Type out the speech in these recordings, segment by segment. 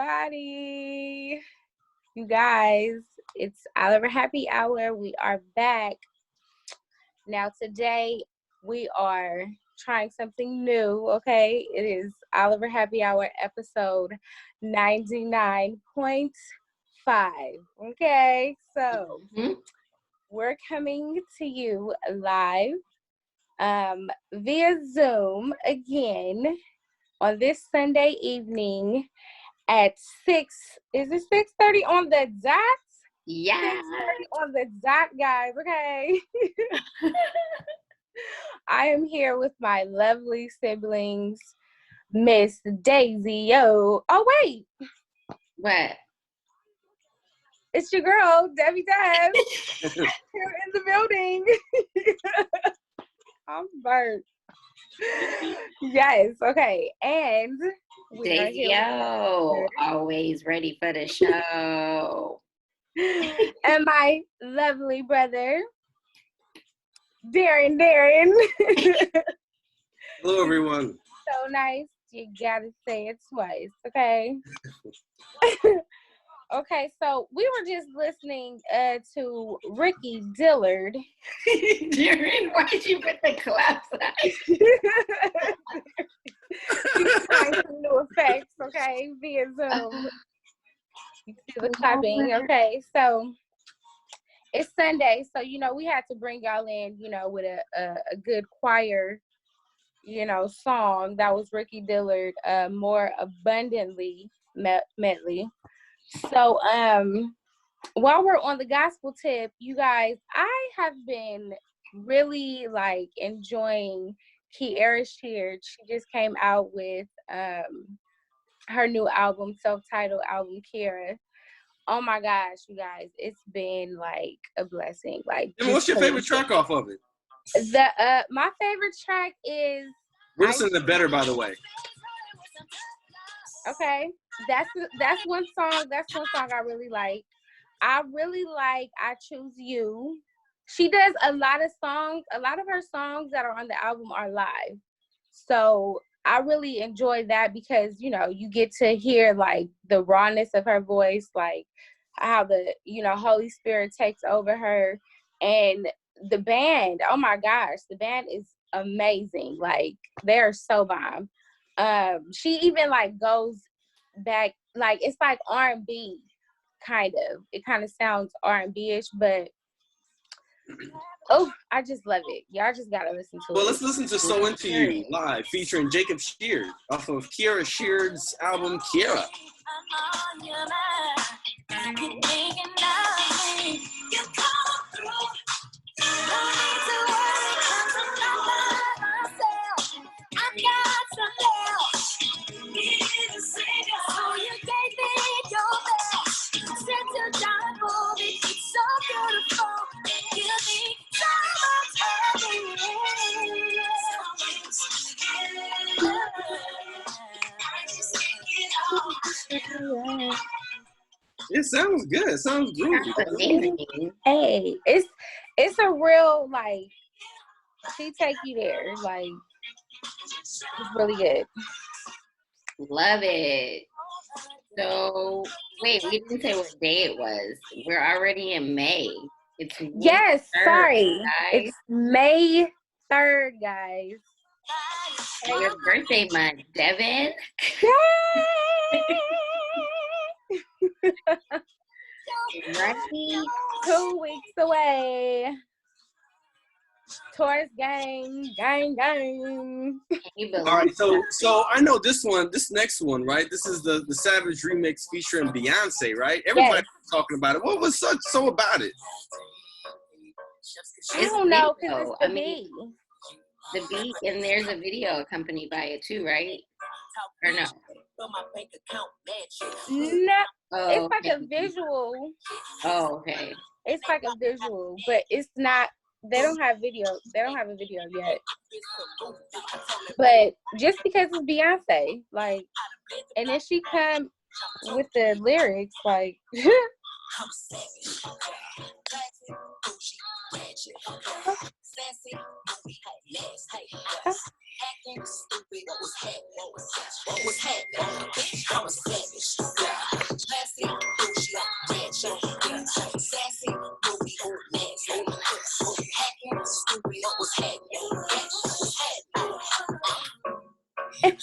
everybody. You guys, it's Oliver Happy Hour. We are back. Now today we are trying something new, okay? It is Oliver Happy Hour episode 99.5, okay? So we're coming to you live via Zoom again on this Sunday evening at 6:30 on the dot? Yeah. 6:30 on the dot, guys, okay? I am here with my lovely siblings, Miss Daisy. Oh, wait. What? It's your girl, Demi Tape. Here in the building. I'm burnt. Yes, okay. And Daisy, always ready for the show. And my lovely brother, Darren. Hello, everyone. So nice. You gotta say it twice, okay? Okay, so we were just listening to Ricky Dillard. Darren, why did you put the clap sign? She's trying some new effects, okay, via Zoom. You see the clapping, okay? So it's Sunday, so we had to bring y'all in, with a good choir, song. That was Ricky Dillard, More Abundantly Medley. So while we're on the gospel tip, you guys, I have been really enjoying Kierra Sheard. She just came out with her new album, self-titled album, Kierra. Oh my gosh, you guys, it's been a blessing. What's your favorite track off of it? My favorite track is We're listening to Better, by the way. Okay. That's one song. That's one song I really like. I really like I Choose You. She does a lot of songs. A lot of her songs that are on the album are live. So I really enjoy that because, you get to hear the rawness of her voice, how the, Holy Spirit takes over her. And the band, oh my gosh, the band is amazing. They're so bomb. She even goes back, it's R&B kind of. It kind of sounds R&B-ish, but I just love it. Y'all just gotta listen to it. Well, let's listen to So Into You live, featuring Jacob Sheard off of Kierra Sheard's album Kierra. It sounds good. It sounds groovy. Hey, it's a real she take you there. It's really good. Love it. So wait, we didn't say what day it was. We're already in May. It's yes, 3rd, sorry. guys. It's May 3rd, guys. Your birthday month, Devin. Ready? 2 weeks away. Taurus gang. All right, so I know this next one, right? This is the Savage remix featuring Beyonce, right? Everybody's talking about it. What was so about it? I don't know, because it's the beat. The beat, and there's a video accompanied by it too, right? Or no? No, it's a visual. Oh, okay. It's a visual, but it's not. They don't have video. They don't have a video yet. But just because it's Beyonce, and then she come with the lyrics, Acting stupid, what was happening? I'm a savage.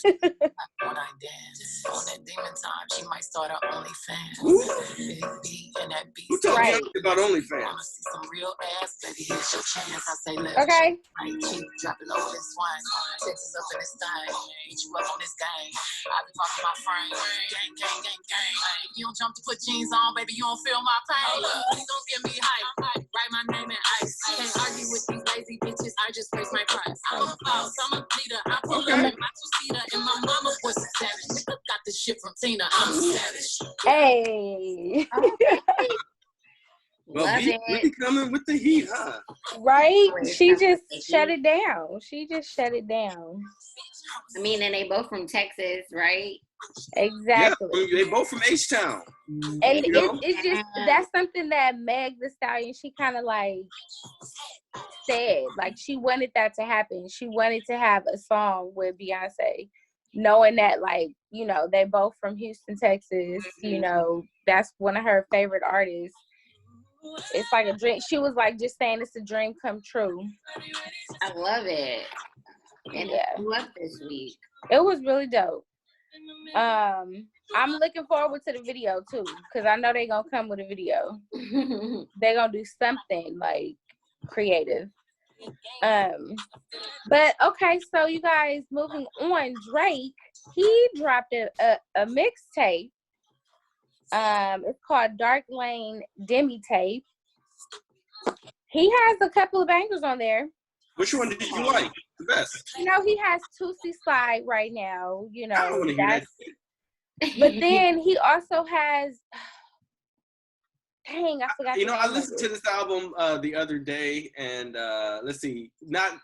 When I dance on that demon time, she might start her OnlyFans. Big beat and that beat. Who told Right. you about OnlyFans? Wanna see some real ass, baby? Here's your chance. I say let's Okay. right cheek, drop it low this one. Texas up in this thing, beat you up on this game. I be popping my frame, gang, gang, gang, gang. If you don't jump to put jeans on, baby, you don't feel my pain. Look, don't give me hype. Write my name in ice. Can't argue with these lazy bitches. I just raise my price. I'm a boss. I'm a leader. I pull up in my two-seater, and my mama was a savage. Got this shit from Tina. I'm a savage. Hey. Well, we coming with the heat, huh? Right? She just shut it down. She just shut it down. I mean, and they both from Texas, right? Exactly. Yeah, they both from H-Town. And it's just, that's something that Meg the Stallion, she kind of like said. Like, she wanted that to happen. She wanted to have a song with Beyonce, knowing that, like, you know, they both from Houston, Texas. You know, that's one of her favorite artists. It's like a dream. She was like just saying it's a dream come true. I love it. And yeah, I love this week. It was really dope. I'm looking forward to the video too, because I know they're gonna come with a video. They're gonna do something like creative. But okay, so you guys, moving on, Drake, he dropped a mixtape. It's called Lane Demi Tape. He has a couple of bangers on there. Which one did you like the best? You know, he has Tootsie Slide right now. You know, I don't want to hear that. But then he also has. Dang, I forgot. You know, I listened to this album the other day, and let's see, not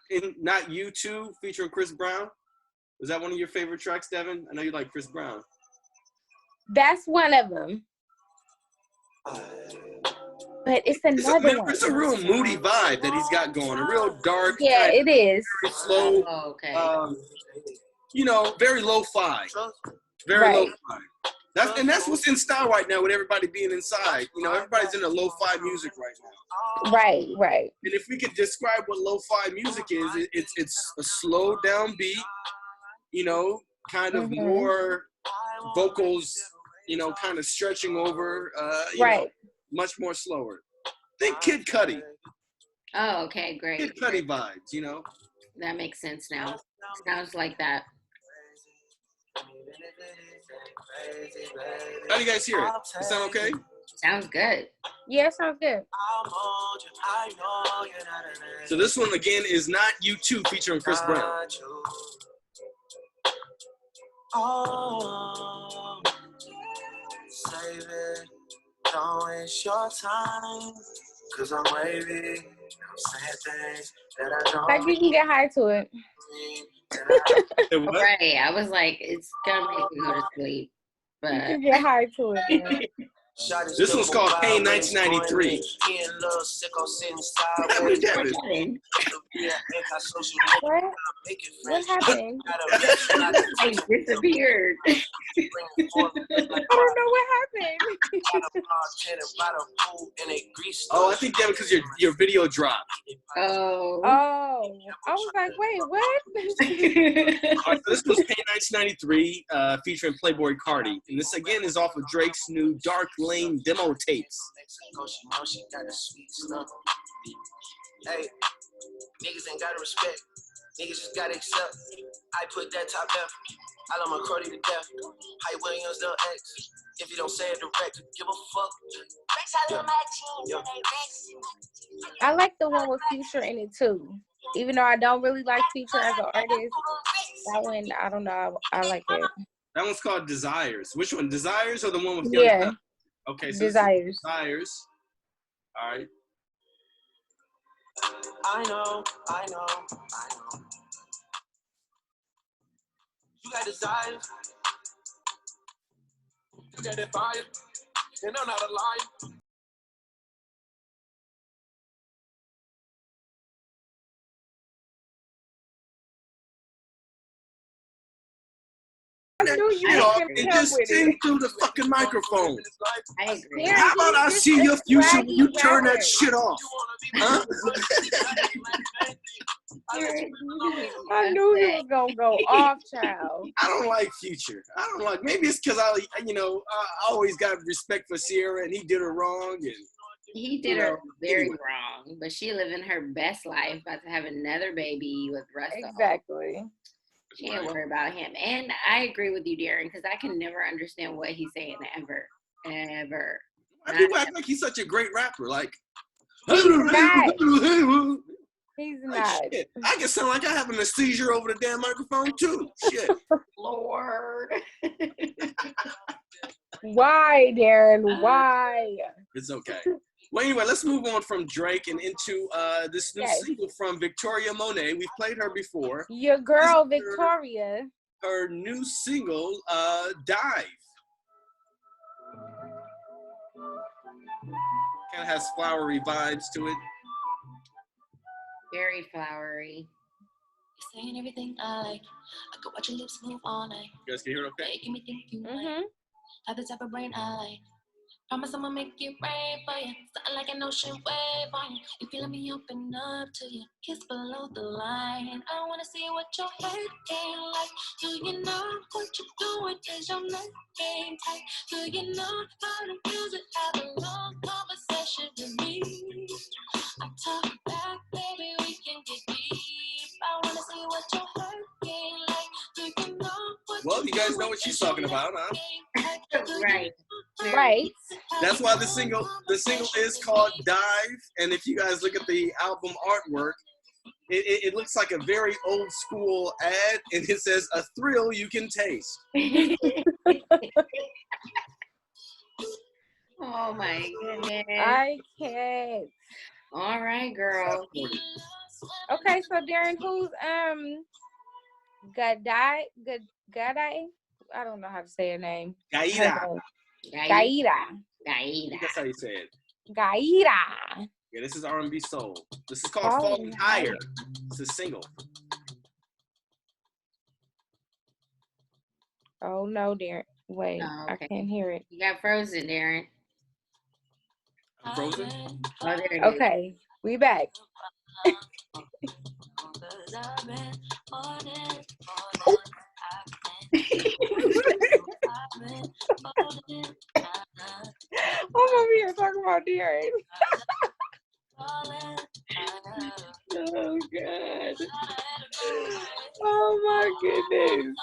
You Too featuring Chris Brown. Was that one of your favorite tracks, Devin? I know you like Chris Brown. That's one of them. But it's another one. It's a real moody vibe that he's got going. A real dark. Yeah, it is. Slow. Oh, okay. You know, very lo-fi. Very lo-fi. That's what's in style right now with everybody being inside. You know, everybody's into lo-fi music right now. Right, right. And if we could describe what lo-fi music is, it's a slow down beat, you know, kind of more vocals, you know, kind of stretching over, you know, much more slower. Think Kid Cudi. Oh, okay, great. Kid Cudi vibes, you know. That makes sense now. Sounds like that. How do you guys hear it? Does it sound okay? Sounds good. Yeah, sounds good. So this one again is not You Too featuring Chris Brown. Oh, save it. Don't waste your time, cause I'm wavy. I'm saying things that I don't. Like you can get high to it. Right. I was like, it's gonna make me go to sleep. But you can get high to it. Man. This one's called Pain 1993. What? What happened? he disappeared. I don't know what happened. Oh, I think that because your video dropped. Oh. Oh. I was like, wait, what? Right, so this was Pain 1993 featuring Playboi Carti. And this again is off of Drake's new Dark Lane demo tapes. Hey, niggas ain't gotta respect. Niggas just gotta accept. I put that top left. I love my Cardi to death. Hype Williams, Lil X. If you don't say it direct, give a fuck. I like the one with Future in it too. Even though I don't really like Future as an artist, that one, I don't know, I like it. That one's called Desires. Which one? Desires or the one with Yeah. Okay, so Desires. Desires. All right. I know. You got desires. You got that fire. And I'm not a liar. And just sing through the fucking microphone. I agree. How about I see your future when you turn that shit off? Huh? I knew he was gonna go off, child. I don't like Future. I don't like. Maybe it's because I always got respect for Sierra, and he did her wrong, and he did her very wrong. But she living her best life, about to have another baby with Russell. Exactly. She ain't worried about him. And I agree with you, Darren, because I can never understand what he's saying ever. People act like he's such a great rapper. Like, he's not. He's like, not. Shit. I can sound like I have a seizure over the damn microphone too. Shit. Lord. Why, Darren? Why? It's okay. Well, anyway, let's move on from Drake and into this new single from Victoria Monét. We've played her before. Your girl, Victoria. Her new single, Dive. Kind of has flowery vibes to it. Very flowery. You're saying everything I like. I could watch your lips move all night. You guys can hear it okay? Making me think you might have the type of brain I like. Promise I'ma make it rain for you. Something like an ocean wave on you. If you let me open up to you, kiss below the line. I wanna see what your head ain't like. Do you know what you're doing? Is your neck game tight? Do you know how to use it? Have a long conversation with me. I talk back, baby, we can get deep. I wanna see what your head ain't like. Do you know what Well, you guys know what she's talking about, huh? Right. Right. That's why the single is called Dive. And if you guys look at the album artwork, it looks like a very old school ad, and it says a thrill you can taste. Oh my goodness. I can't. All right, girl. Okay, so Darren, who's Gaidaa? I don't know how to say her name. Gaidaa. Gaidaa. That's how you say it. Gaidaa. Yeah, this is R&B soul. This is called Falling Higher. It's a single. Oh no, Darren. Wait, I can't hear it. You got frozen, Darren. I'm frozen? Oh, there it is. Okay, we back. I'm over here talking about Darren. Oh God. Oh my goodness.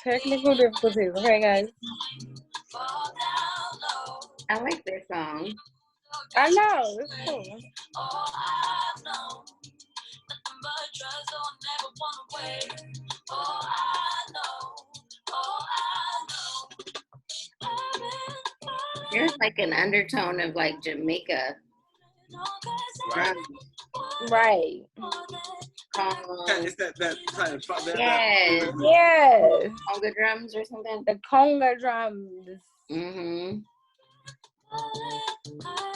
Technical difficulties. Okay, guys. I like this song. I know. It's cool. There's like an undertone of like Jamaica. Right. It's that Yes. Yes. Conga drums or something. The conga drums. Mm-hmm.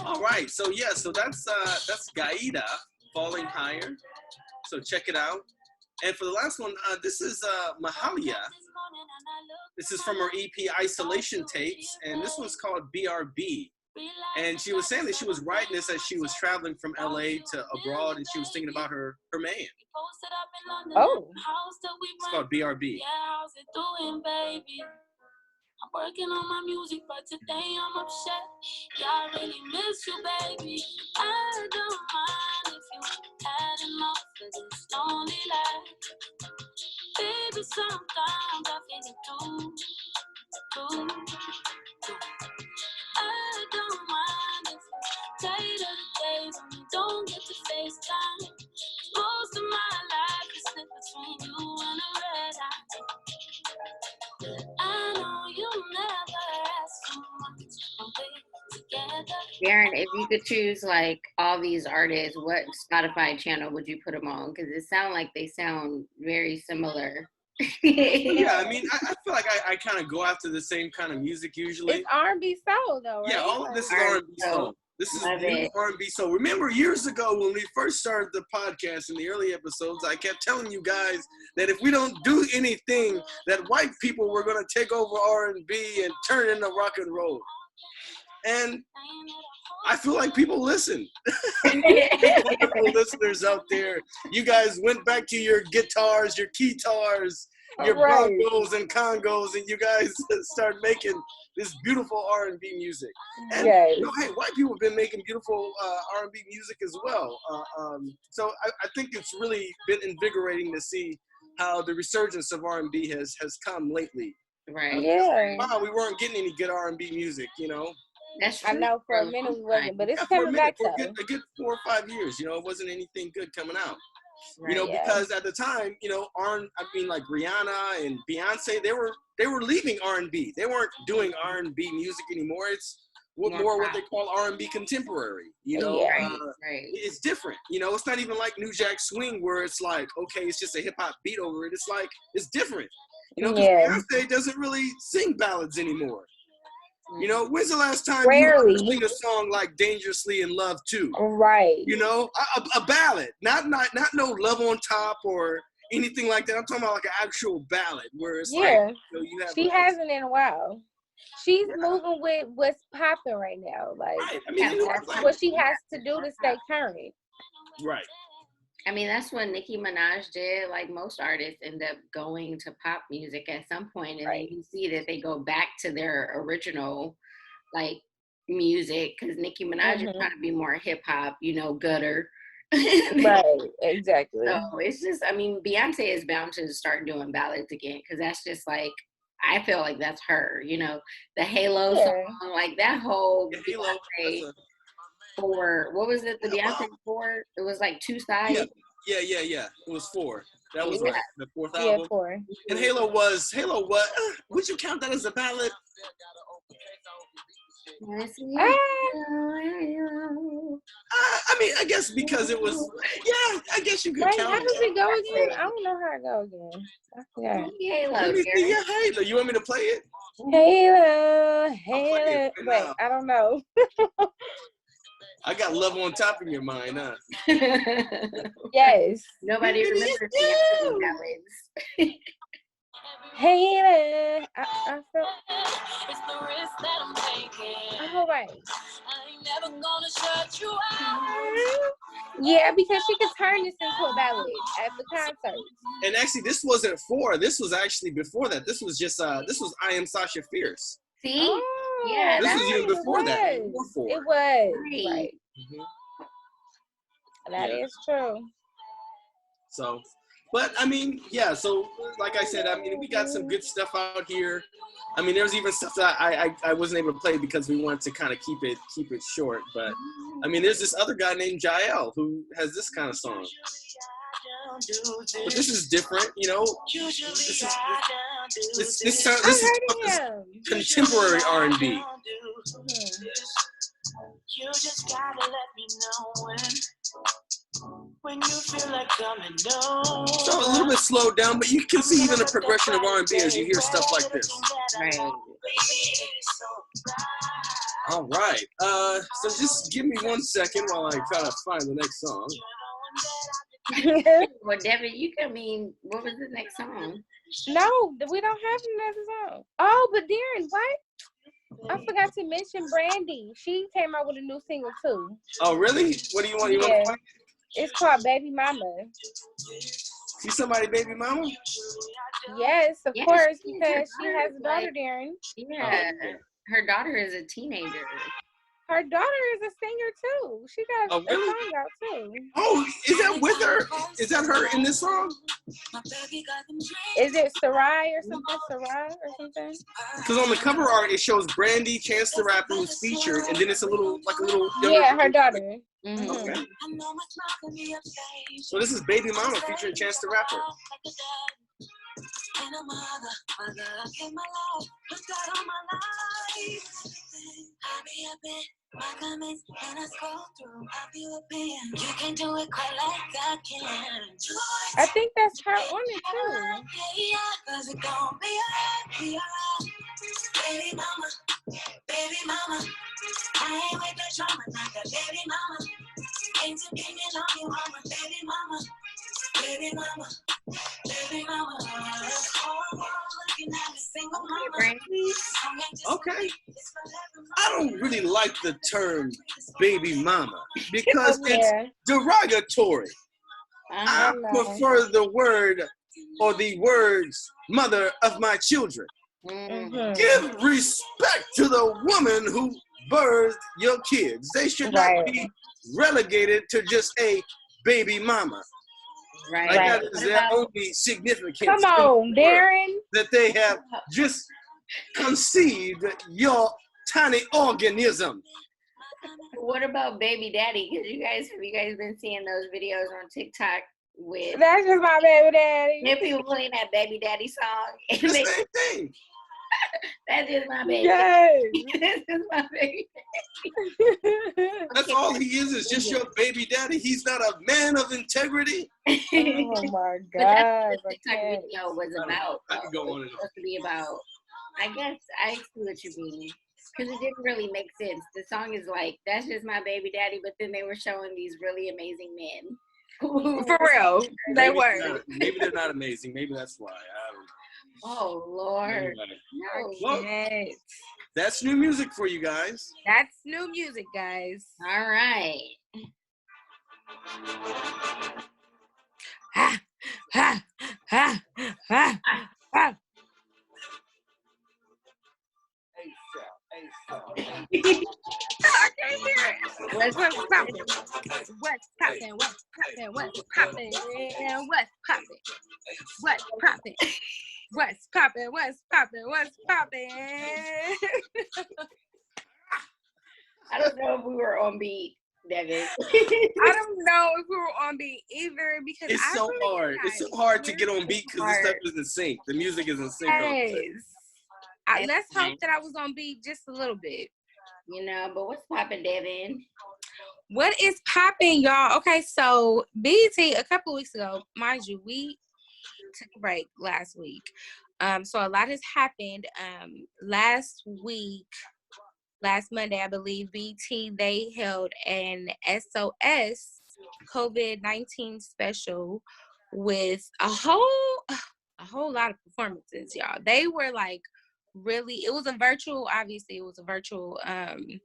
All right, so that's Gaidaa, Falling Higher. So check it out. And for the last one, this is Mahalia. This is from her EP Isolation Tapes, and this one's called BRB. And she was saying that she was writing this as she was traveling from LA to abroad, and she was thinking about her man. Oh. It's called BRB. I'm working on my music, but today I'm upset. Yeah, I really miss you, baby. I don't mind if you had enough of this lonely life. Baby, sometimes I feel it too. I don't mind if you tired of the days when you don't get to FaceTime. Most of my life is split between you and a red eye. I know you never asked so much, but we're together. Darren, if you could choose like all these artists, what Spotify channel would you put them on? Because it sounds like they sound very similar. Yeah, I mean, I feel like I kind of go after the same kind of music usually. It's R&B soul though, right? Yeah, all of this is R&B soul. This is new R&B soul. Remember years ago when we first started the podcast in the early episodes, I kept telling you guys that if we don't do anything, that white people were going to take over R&B and turn it into rock and roll. And I feel like people listen. listeners out there, you guys went back to your guitars, your keytars, your bongos and congos, and you guys start making this beautiful R&B music. And you know, hey, white people have been making beautiful R&B music as well. So I think it's really been invigorating to see how the resurgence of R&B has come lately. Right. Yeah. Wow, we weren't getting any good R&B music, you know. That's true. I know for a minute we wasn't, but it's coming back though. A good 4 or 5 years, you know, it wasn't anything good coming out. Right. You know, because at the time, you know, like Rihanna and Beyonce, they were leaving R&B. They weren't doing R&B music anymore. It's more what they call R&B contemporary. You know, it's different. You know, it's not even like New Jack Swing where it's like, okay, it's just a hip hop beat over it. It's like, it's different. You know, because Beyonce doesn't really sing ballads anymore. You know, when's the last time you sing a song like Dangerously in Love Too? Right. You know, a ballad, not no Love on Top or anything like that. I'm talking about like an actual ballad where it's like, you know, you have she hasn't in a while. She's moving with what's popping right now. Like, I mean, that's what she has to do to stay current. Right. I mean, that's what Nicki Minaj did. Like most artists end up going to pop music at some point, and then you see that they go back to their original, like, music, because Nicki Minaj is trying to be more hip hop, you know, gutter. Right, exactly. So it's just, I mean, Beyonce is bound to start doing ballads again, because that's just like, I feel like that's her, you know, the Halo song, like that whole Beyonce. What was it? The Beyonce 4? It was like 2 sides. Yeah. It was 4. That was like the 4th album. Yeah, 4. And Halo was. Would you count that as a ballad? I mean, I guess because it was. Yeah, I guess you could count. How does it go again? I don't know how it goes again. I forgot. Halo. Let me see your Halo. You want me to play it? Halo. Wait, I don't know. I got Love on Top in your mind, huh? Yes. Nobody remembers the ballads. Halo. I felt. It's the risk that I'm taking. All right. I ain't never gonna shut you out. Yeah, because she could turn this into a ballad at the concert. And actually, this wasn't 4. This was actually before that. This was just this was I Am Sasha Fierce. See? Yeah, this was even before that. Before 4. It was. Right. That is true. So, but I mean, yeah. So, like I said, I mean, we got some good stuff out here. I mean, there's even stuff that I wasn't able to play because we wanted to kind of keep it short. But I mean, there's this other guy named Jael who has this kind of song. But this is different, you know. This is contemporary R&B. You just gotta let me know when you feel like coming down. So a little bit slowed down, but you can see even a progression of R&B as you hear stuff like this. Right. All right. So just give me 1 second while I try to find the next song. Well, Devin, what was the next song? No, we don't have another song. Oh, but Darren, what? I forgot to mention Brandy. She came out with a new single too. Oh, really? What do you want? You want to play? It's called Baby Mama. See somebody, Baby Mama? Yes, of course, because she has a daughter, Darren. Yeah, her daughter is a teenager. Her daughter is a singer too. She got a song out too. Oh, is that with her? Is that her in this song? Is it Sarai or something? Because on the cover art it shows Brandy, Chance the Rapper, who's featured, and then it's a little. Yeah, her daughter. Mm-hmm. Okay. So this is Baby Mama featuring Chance the Rapper. And a mother in my life, put God on my life. I be up in my comments and I scroll through. I be up in. You can do it quite like I can. I think that's her on it too. Yeah, cause it gon' be alright. Baby mama, I ain't with the drama, not the baby mama. Ain't depending on you, mama, baby mama. Baby mama, baby mama. Okay. I don't really like the term baby mama because it's derogatory. I prefer the word or the words mother of my children. Give respect to the woman who birthed your kids. They should not be relegated to just a baby mama. Like that is their only significance. Come on, Darren. That they have just conceived your tiny organism. What about baby daddy? Because have you guys been seeing those videos on TikTok with that's just my baby daddy? And people playing that baby daddy song. And the same thing. That's just my baby. Yes. That's just my baby. That's all he is just your baby daddy. He's not a man of integrity. Oh my God. But that's what the TikTok video was about. I can go on and on. It's supposed to be about, I guess I see what you mean. Because it didn't really make sense. The song is like, that's just my baby daddy, but then they were showing these really amazing men. For real. They were. Maybe they're not amazing. Maybe that's why. Oh, Lord. Anyway. No. Well, that's new music for you guys. That's new music, guys. All right. Ha, ha, ha, ha, ha. I can't hear it. What's poppin'? What's poppin'? What's poppin'? What's poppin'? What's poppin'? What's poppin'? What's poppin'? What's poppin'? What's poppin'? I don't know if we were on beat, Devin. I don't know if we were on beat either because it's so hard. It's so hard to get on beat because the stuff isn't sync. The music isn't sync. Let's hope that I was on beat just a little bit. You know, but what's poppin', Devin? What is poppin', y'all? Okay, so BET a couple weeks ago, mind you, we took a break last week. So a lot has happened. Last Monday, I believe, BET, they held an SOS COVID-19 special with a whole lot of performances, y'all. They were like really, it was a virtual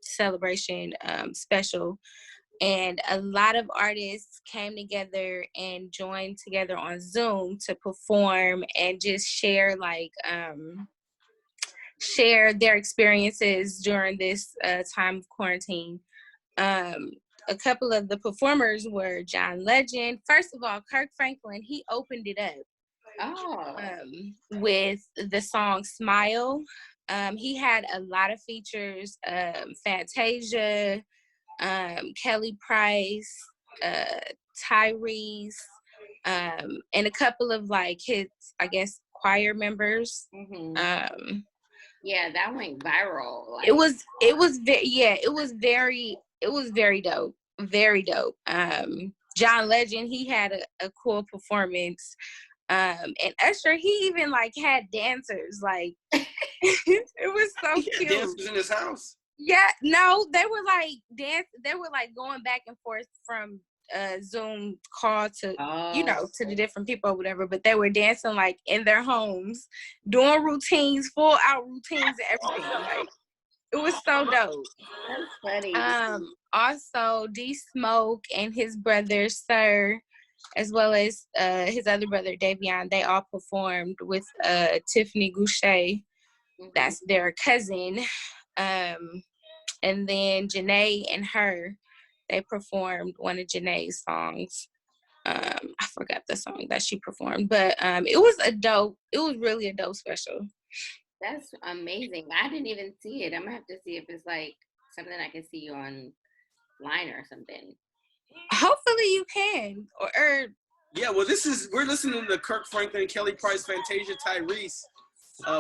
celebration special, and a lot of artists came together and joined together on Zoom to perform and just share their experiences during this time of quarantine. A couple of the performers were John Legend. First of all, Kirk Franklin, he opened it up. With the song Smile. He had a lot of features, Fantasia, Kelly Price, Tyrese, and a couple of like his, I guess, choir members. Yeah, that went viral. Like, it was very dope. Very dope. John Legend, he had a cool performance. And Usher, he even like had dancers, like it was so cute. Dancers in his house. Yeah, no, they were like going back and forth from Zoom call to to the different people or whatever, but they were dancing like in their homes, doing routines, full out routines and everything. Like it was so dope. That's funny. Also D Smoke and his brother Sir, as well as his other brother, Davion, they all performed with Tiffany Gouche. That's their cousin. And then Jhene and Her, they performed one of Jhene's songs. I forgot the song that she performed, but it was really a dope special. That's amazing. I didn't even see it. I'm gonna have to see if it's like something I can see online or something. Hopefully you can. Or yeah, well, we're listening to Kirk Franklin, Kelly Price, Fantasia, Tyrese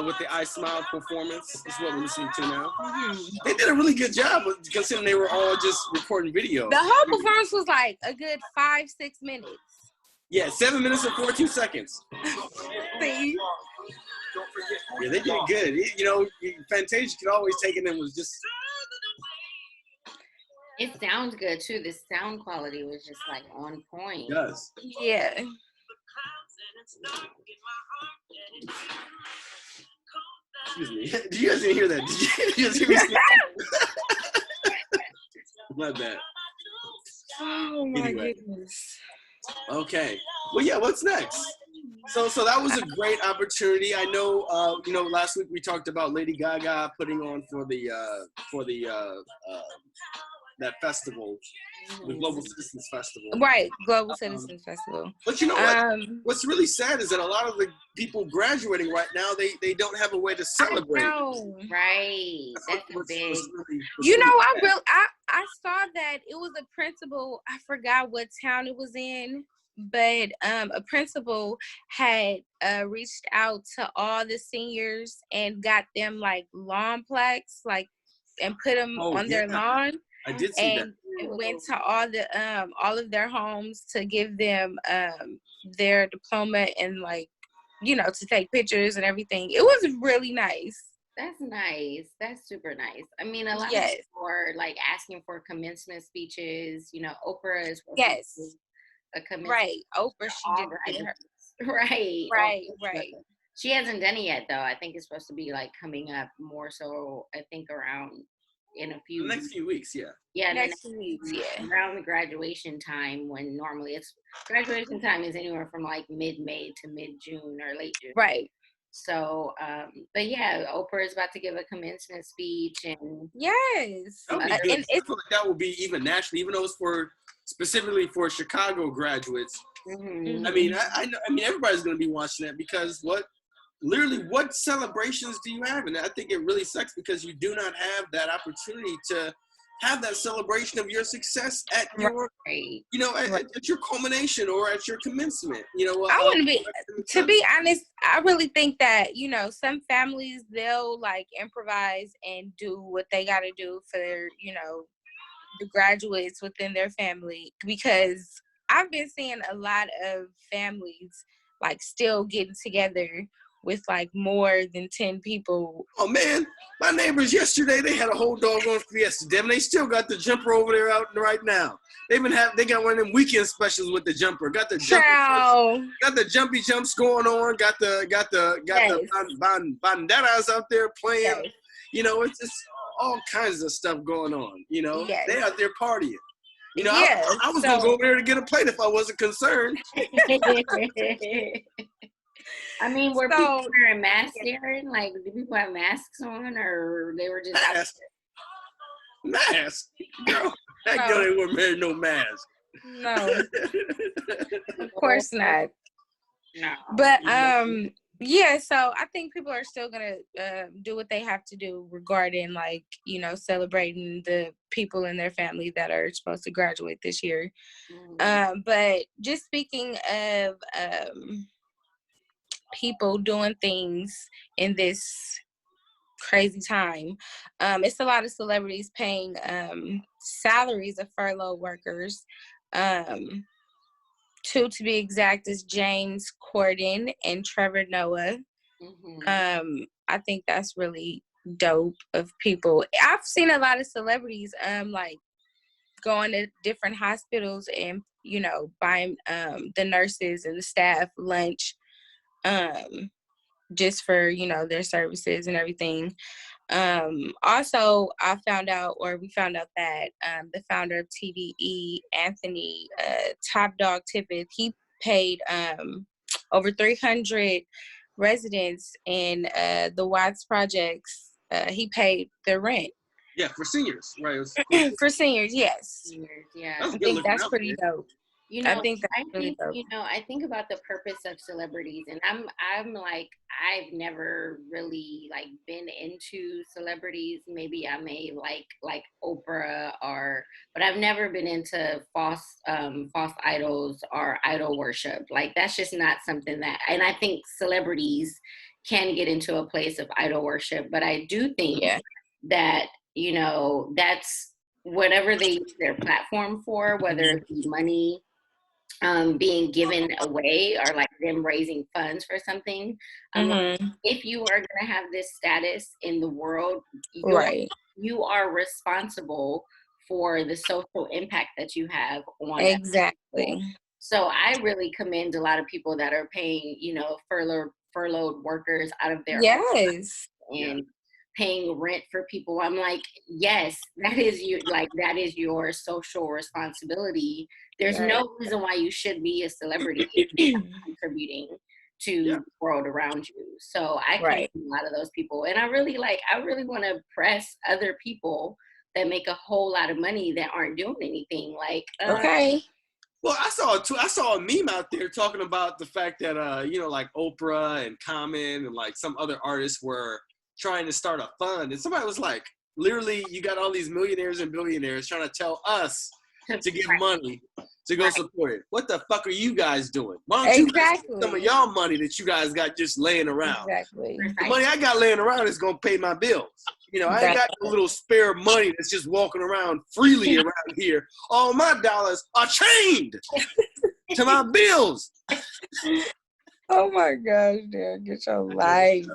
with the I Smile performance. Is what we're listening to now. They did a really good job considering they were all just recording video. The whole performance was like a good 5-6 minutes. Yeah, 7 minutes and 42 seconds. See? Yeah, they did good. You know, Fantasia could always take it and was just... It sounds good too. The sound quality was just like on point. It does. Yeah. Excuse me. Did you guys didn't hear that? Did you guys hear me? My bad. Oh my Anyway. goodness. Okay. Well, yeah. What's next? So that was a great opportunity. I know. Last week we talked about Lady Gaga putting on for the that festival, the Global Citizens Festival. Right, Global Citizens Festival. But you know what? What's really sad is that a lot of the people graduating right now, they don't have a way to celebrate. I know. Right. That's big. I saw that it was a principal. I forgot what town it was in, but a principal had reached out to all the seniors and got them like lawn plaques, like, and put them on their lawn. I did see that. And went to all of their homes to give them their diploma and, like, you know, to take pictures and everything. It was really nice. That's nice. That's super nice. I mean, a lot of people are like asking for commencement speeches. You know, Oprah is a commencement. Right. Oprah, she did her. Right. Right. She hasn't done it yet, though. I think it's supposed to be like coming up more so, I think around in a few next few weeks, yeah. Yeah, next few weeks, yeah. Around the graduation time, when normally it's graduation time is anywhere from like mid-May to mid-June or late June. Right. So, but yeah, Oprah is about to give a commencement speech, and yes, that would be good. I feel like that would be even nationally, even though it's specifically for Chicago graduates. Mm-hmm. I mean, I mean, everybody's going to be watching that because what celebrations do you have? And I think it really sucks because you do not have that opportunity to have that celebration of your success at your, at your culmination or at your commencement. You know, I wouldn't be, to be honest, I really think that, you know, some families, they'll like improvise and do what they got to do for their, you know, the graduates within their family, because I've been seeing a lot of families like still getting together with like more than 10 people. Oh man, my neighbors yesterday, they had a whole doggone fiesta, Devin. They still got the jumper over there out right now. They got one of them weekend specials with the jumper. Got the jumpy jumps going on. Got the bandanas out there playing. Yes. You know, it's all kinds of stuff going on. You know, they out there partying. You know, I was gonna go over there to get a plate if I wasn't concerned. I mean, were people wearing masks there? Like, did people have masks on, or they were just mask? Girl, that girl ain't wearing no mask. No, of course not. No, but yeah. So I think people are still gonna do what they have to do regarding, like, you know, celebrating the people in their family that are supposed to graduate this year. Mm-hmm. But just speaking of people doing things in this crazy time, it's a lot of celebrities paying salaries of furloughed workers. Two to be exact is James Corden and Trevor Noah. Mm-hmm. I think that's really dope of people. I've seen a lot of celebrities like going to different hospitals and, you know, buying the nurses and the staff lunch, just for, you know, their services and everything. Also, we found out that the founder of TDE, Anthony, Top Dawg Tiffith, he paid over 300 residents in the Watts projects. He paid their rent. Yeah, for seniors, right? For seniors, yes. Seniors, yeah. I think that's pretty dope. You know, I think really dope. You know, I think about the purpose of celebrities, and I'm like, I've never really like been into celebrities. Maybe I may like Oprah, but I've never been into false idols or idol worship. Like, that's just not something that, and I think celebrities can get into a place of idol worship, but I do think that, you know, that's whatever they use their platform for, whether it be money, being given away, or like them raising funds for something. If you are going to have this status in the world, you are responsible for the social impact that you have on exactly. So I really commend a lot of people that are paying, you know, furloughed workers out of their yes and paying rent for people. I'm like, yes, that is your social responsibility. There's no reason why you should be a celebrity if you're not contributing to the world around you. So I commend a lot of those people. And I really want to press other people that make a whole lot of money that aren't doing anything. Like, well, I saw a meme out there talking about the fact that like Oprah and Common and like some other artists were trying to start a fund, and somebody was like, literally, you got all these millionaires and billionaires trying to tell us to give money to go support it. What the fuck are you guys doing? Why don't you guys take some of y'all money that you guys got just laying around? Exactly. The money I got laying around is gonna pay my bills. I ain't got no little spare money that's just walking around freely around here. All my dollars are chained to my bills. Oh my gosh, dude, get your life.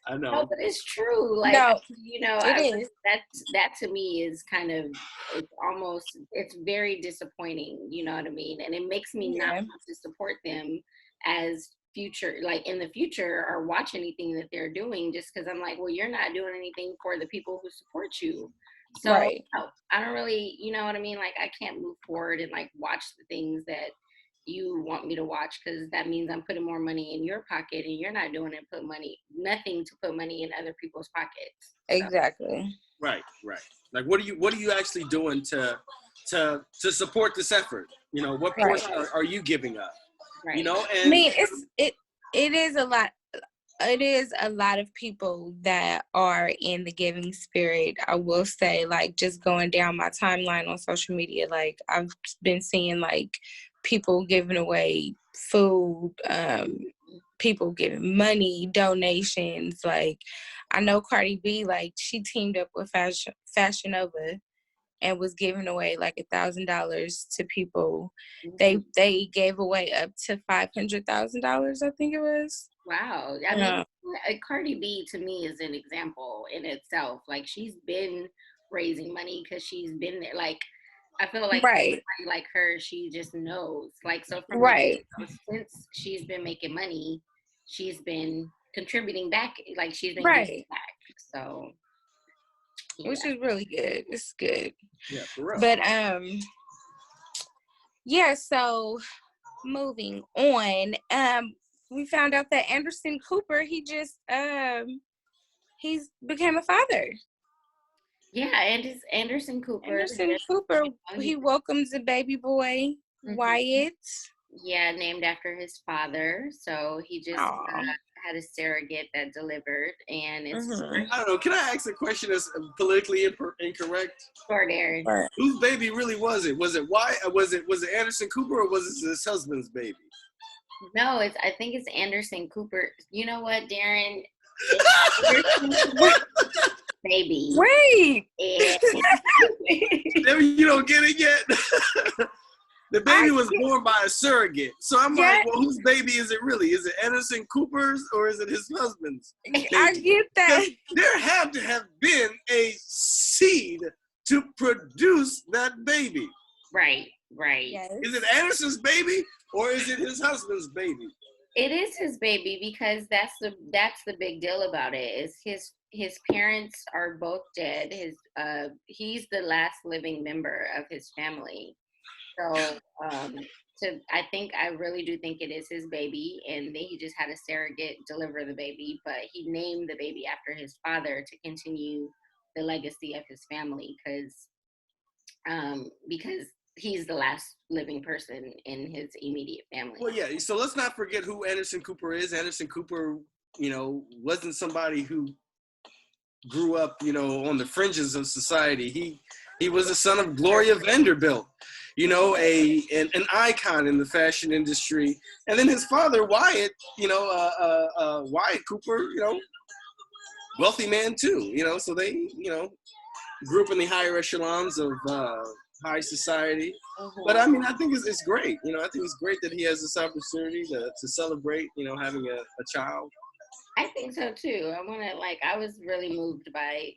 I know. No, but it's true. Like, it is. That to me is kind of, it's very disappointing. You know what I mean? And it makes me not want to support them as future, like in the future, or watch anything that they're doing, just because I'm like, well, you're not doing anything for the people who support you. So I don't really, you know what I mean? Like, I can't move forward and like watch the things that you want me to watch, because that means I'm putting more money in your pocket, and you're not doing it. Nothing to put money in other people's pockets. Exactly. Right. Like, what are you actually doing to support this effort? What portion are you giving up? Right. And I mean, it is a lot. It is a lot of people that are in the giving spirit. I will say, like, just going down my timeline on social media, like, I've been seeing like people giving away food, people giving money, donations. Like, I know Cardi B, like, she teamed up with Fashion Nova and was giving away like $1,000 to people. They gave away up to $500,000, I think it was. Wow. I mean, Cardi B to me is an example in itself. Like, she's been raising money because she's been there. Like, I feel like somebody like her, she just knows. Like, so from since she's been making money, she's been contributing back. Like, she's been giving back. So, which is really good. It's good. Yeah, for real. But so moving on, we found out that Anderson Cooper, he just he's became a father. Yeah, and it's Anderson Cooper. He welcomes a baby boy, Wyatt. Yeah, named after his father. So he just had a surrogate that delivered, and it's. I don't know. Can I ask a question that's politically incorrect? Sure, Darren. Whose baby really was it? Was it Wyatt? Was it Anderson Cooper, or was it his husband's baby? No, I think it's Anderson Cooper. You know what, Darren? Baby. Wait. You don't get it yet? The baby was born by a surrogate. So I'm like, well, whose baby is it really? Is it Anderson Cooper's, or is it his husband's baby? I get that. There had to have been a seed to produce that baby. Right. Yes. Is it Anderson's baby, or is it his husband's baby? It is his baby, because that's the big deal about it. Is his parents are both dead. He's the last living member of his family. So I really do think it is his baby, and then he just had a surrogate deliver the baby, but he named the baby after his father to continue the legacy of his family, because he's the last living person in his immediate family. Well, yeah, so let's not forget who Anderson Cooper is. Anderson Cooper, wasn't somebody who grew up, on the fringes of society. He was the son of Gloria Vanderbilt, an icon in the fashion industry. And then his father, Wyatt, Wyatt Cooper, wealthy man too, so they, grew up in the higher echelons of high society. But I mean, I think it's great. I think it's great that he has this opportunity to celebrate, having a child. I think so too. I was really moved by,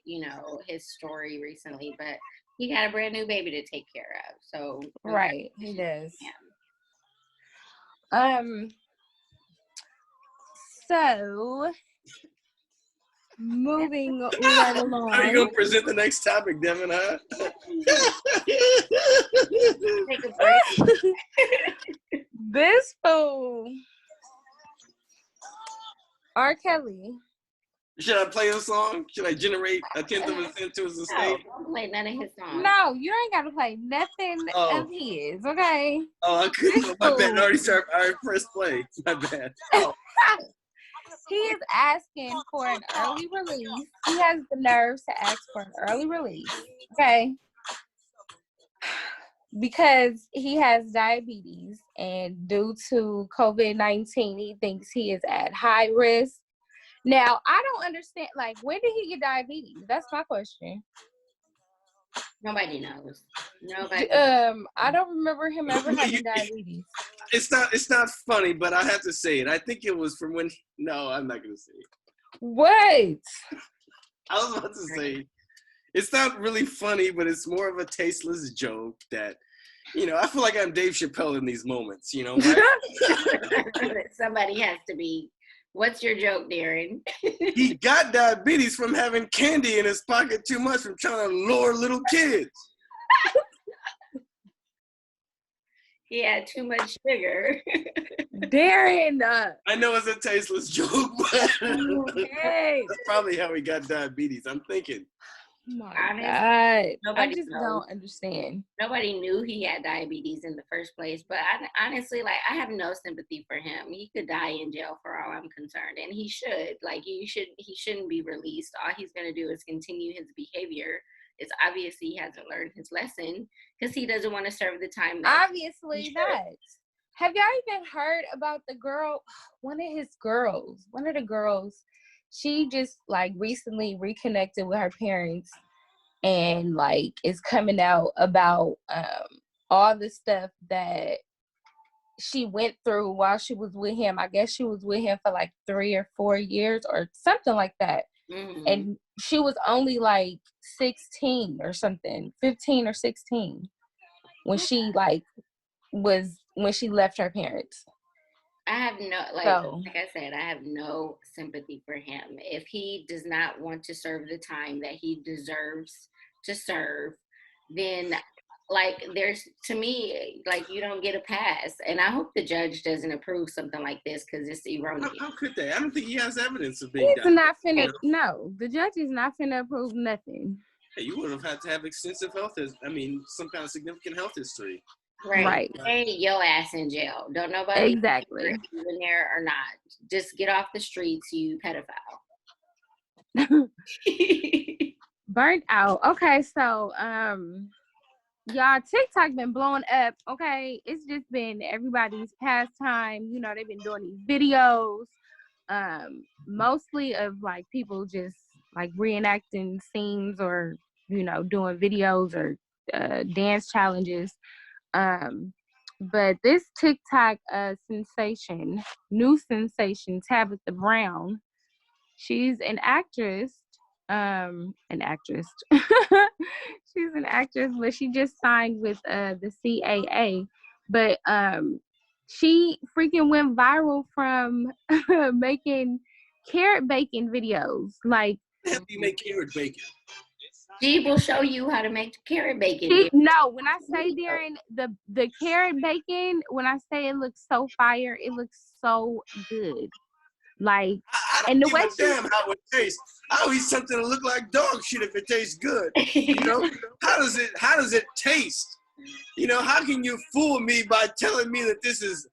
his story recently, but he got a brand new baby to take care of. So he does. Yeah. So moving right along. How are you gonna present the next topic, Devin? Huh? Take a break. This fool, R. Kelly. Should I play a song? Should I generate a tenth of a cent to his No, estate? don't play none of his songs. No, you ain't gotta play nothing of his, okay? Oh, I couldn't. My bad. I already pressed play. My bad. Oh. He is asking for an early release. He has the nerve to ask for an early release, okay? Because he has diabetes, and due to COVID-19, he thinks he is at high risk. Now, I don't understand, like, when did he get diabetes? That's my question. Nobody knows. Nobody. I don't remember him ever having diabetes. It's not funny, but I have to say it. I think it was from when. No, I'm not gonna say it. What? I was about to say it's not really funny, but it's more of a tasteless joke that, you know, I feel like I'm Dave Chappelle in these moments. You know, right? Somebody has to be. What's your joke, Darren? He got diabetes from having candy in his pocket too much from trying to lure little kids. He had too much sugar. Darren. I know it's a tasteless joke, but Okay. that's probably how he got diabetes. I'm thinking. Oh my God. Nobody I just knows. don't understand. Nobody knew he had diabetes in the first place, but honestly, like, I have no sympathy for him. He could die in jail for all I'm concerned, and he should. Like, he shouldn't be released. All he's gonna do is continue his behavior. It's obvious he hasn't learned his lesson because he doesn't want to serve the time. Obviously not. Have y'all even heard about the girl? One of the girls. She just, like, recently reconnected with her parents and, like, is coming out about all the stuff that she went through while she was with him. I guess she was with him for, like, 3 or 4 years or something like that. Mm-hmm. And she was only, like, 16 or something, 15 or 16 when she, like, when she left her parents. I have like I said, I have no sympathy for him. If he does not want to serve the time that he deserves to serve, then, like, to me, like, you don't get a pass. And I hope the judge doesn't approve something like this because it's erroneous. How could they? I don't think he has evidence of being He's not finna. No, the judge is not finna approve nothing. Hey, you would have had to have extensive some kind of significant health history. Right. Hey, your ass in jail. Don't nobody exactly in there or not. Just get off the streets, you pedophile. Burnt out. Okay, so y'all, TikTok been blowing up. Okay, it's just been everybody's pastime. You know, they've been doing these videos, mostly of, like, people just, like, reenacting scenes or, you know, doing videos or dance challenges. But this TikTok new sensation, Tabitha Brown, she's an actress. She's an actress, but she just signed with the CAA. But she freaking went viral from making carrot bacon videos. Like, how do you make carrot bacon? She will show you how to make carrot bacon. No, when I say, Darren, the carrot bacon, when I say it looks so fire, it looks so good. Like, I don't give a damn how it tastes. I'll eat something that look like dog shit if it tastes good. You know, how does it taste? You know, how can you fool me by telling me that this is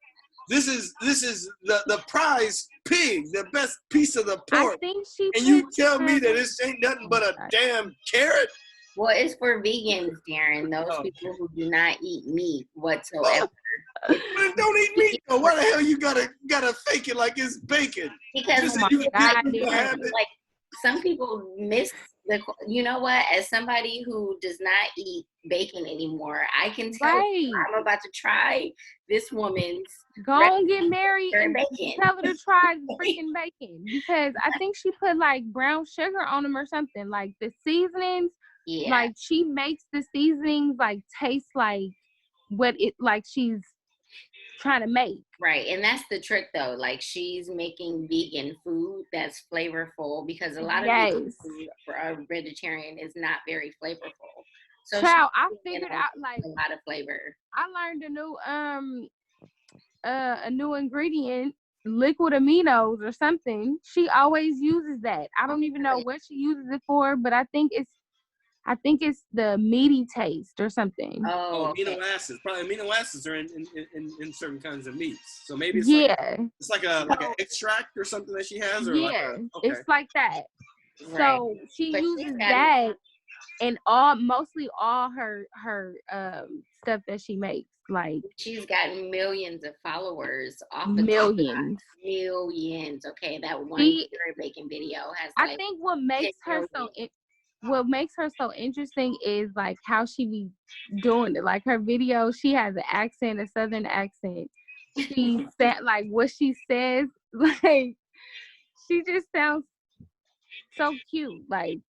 the prize pig, the best piece of the pork, and you tell me that this ain't nothing but a damn carrot? Well, it's for vegans, Darren. Those people who do not eat meat whatsoever. But don't eat meat though. Why the hell you gotta fake it like it's bacon? Because like, some people miss you know what? As somebody who does not eat bacon anymore, I can tell I'm about to try this woman's. Go and get married and tell her to try freaking bacon, because I think she put, like, brown sugar on them or something. Like, the seasonings, like, she makes the seasonings, like, taste like what it, like, she's trying to make. Right, and that's the trick though. Like she's making vegan food that's flavorful because a lot of vegan food for a vegetarian is not very flavorful. So Child, I figured out like a lot of flavor. I learned a new ingredient, liquid aminos or something. She always uses that. I don't even know what she uses it for, but I think it's the meaty taste or something. Oh, okay. Amino acids. Probably amino acids are in certain kinds of meats. So maybe it's like an extract or something that she has. Or it's like that. Right. So she uses that in mostly all her stuff that she makes. Like she's got millions of followers off of millions. Okay, that one Carrie Bacon video has. I think what makes her so interesting is like how she be doing it. Like her video, she has an accent, a southern accent. She said like what she says, like she just sounds so cute, like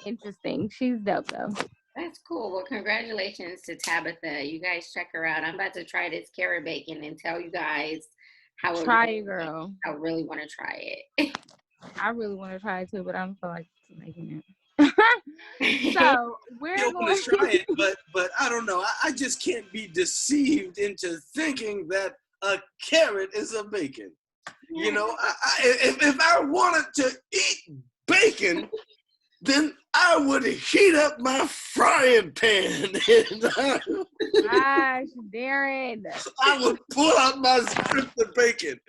interesting. She's dope though. That's cool. Well, congratulations to Tabitha. You guys check her out. I'm about to try this Carrie Bacon and tell you guys how it, girl. I really want to try it. I really want to try it too, but I don't feel like making it. So we're going to try it, but I don't know. I just can't be deceived into thinking that a carrot is a bacon. You know, if I wanted to eat bacon, then I would heat up my frying pan. Gosh, Darren. I would pull out my strip of bacon.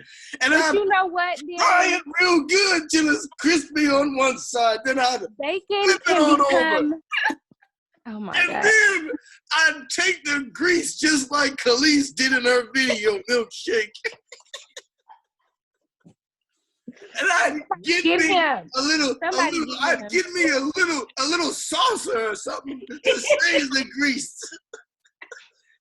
And I'd you know what, Darren? fry it real good till it's crispy on one side. Then I'd bacon flip it on over. Oh my God. And then I'd take the grease just like Khalees did in her video, Milkshake. And I'd get me a little salsa or something to save the grease.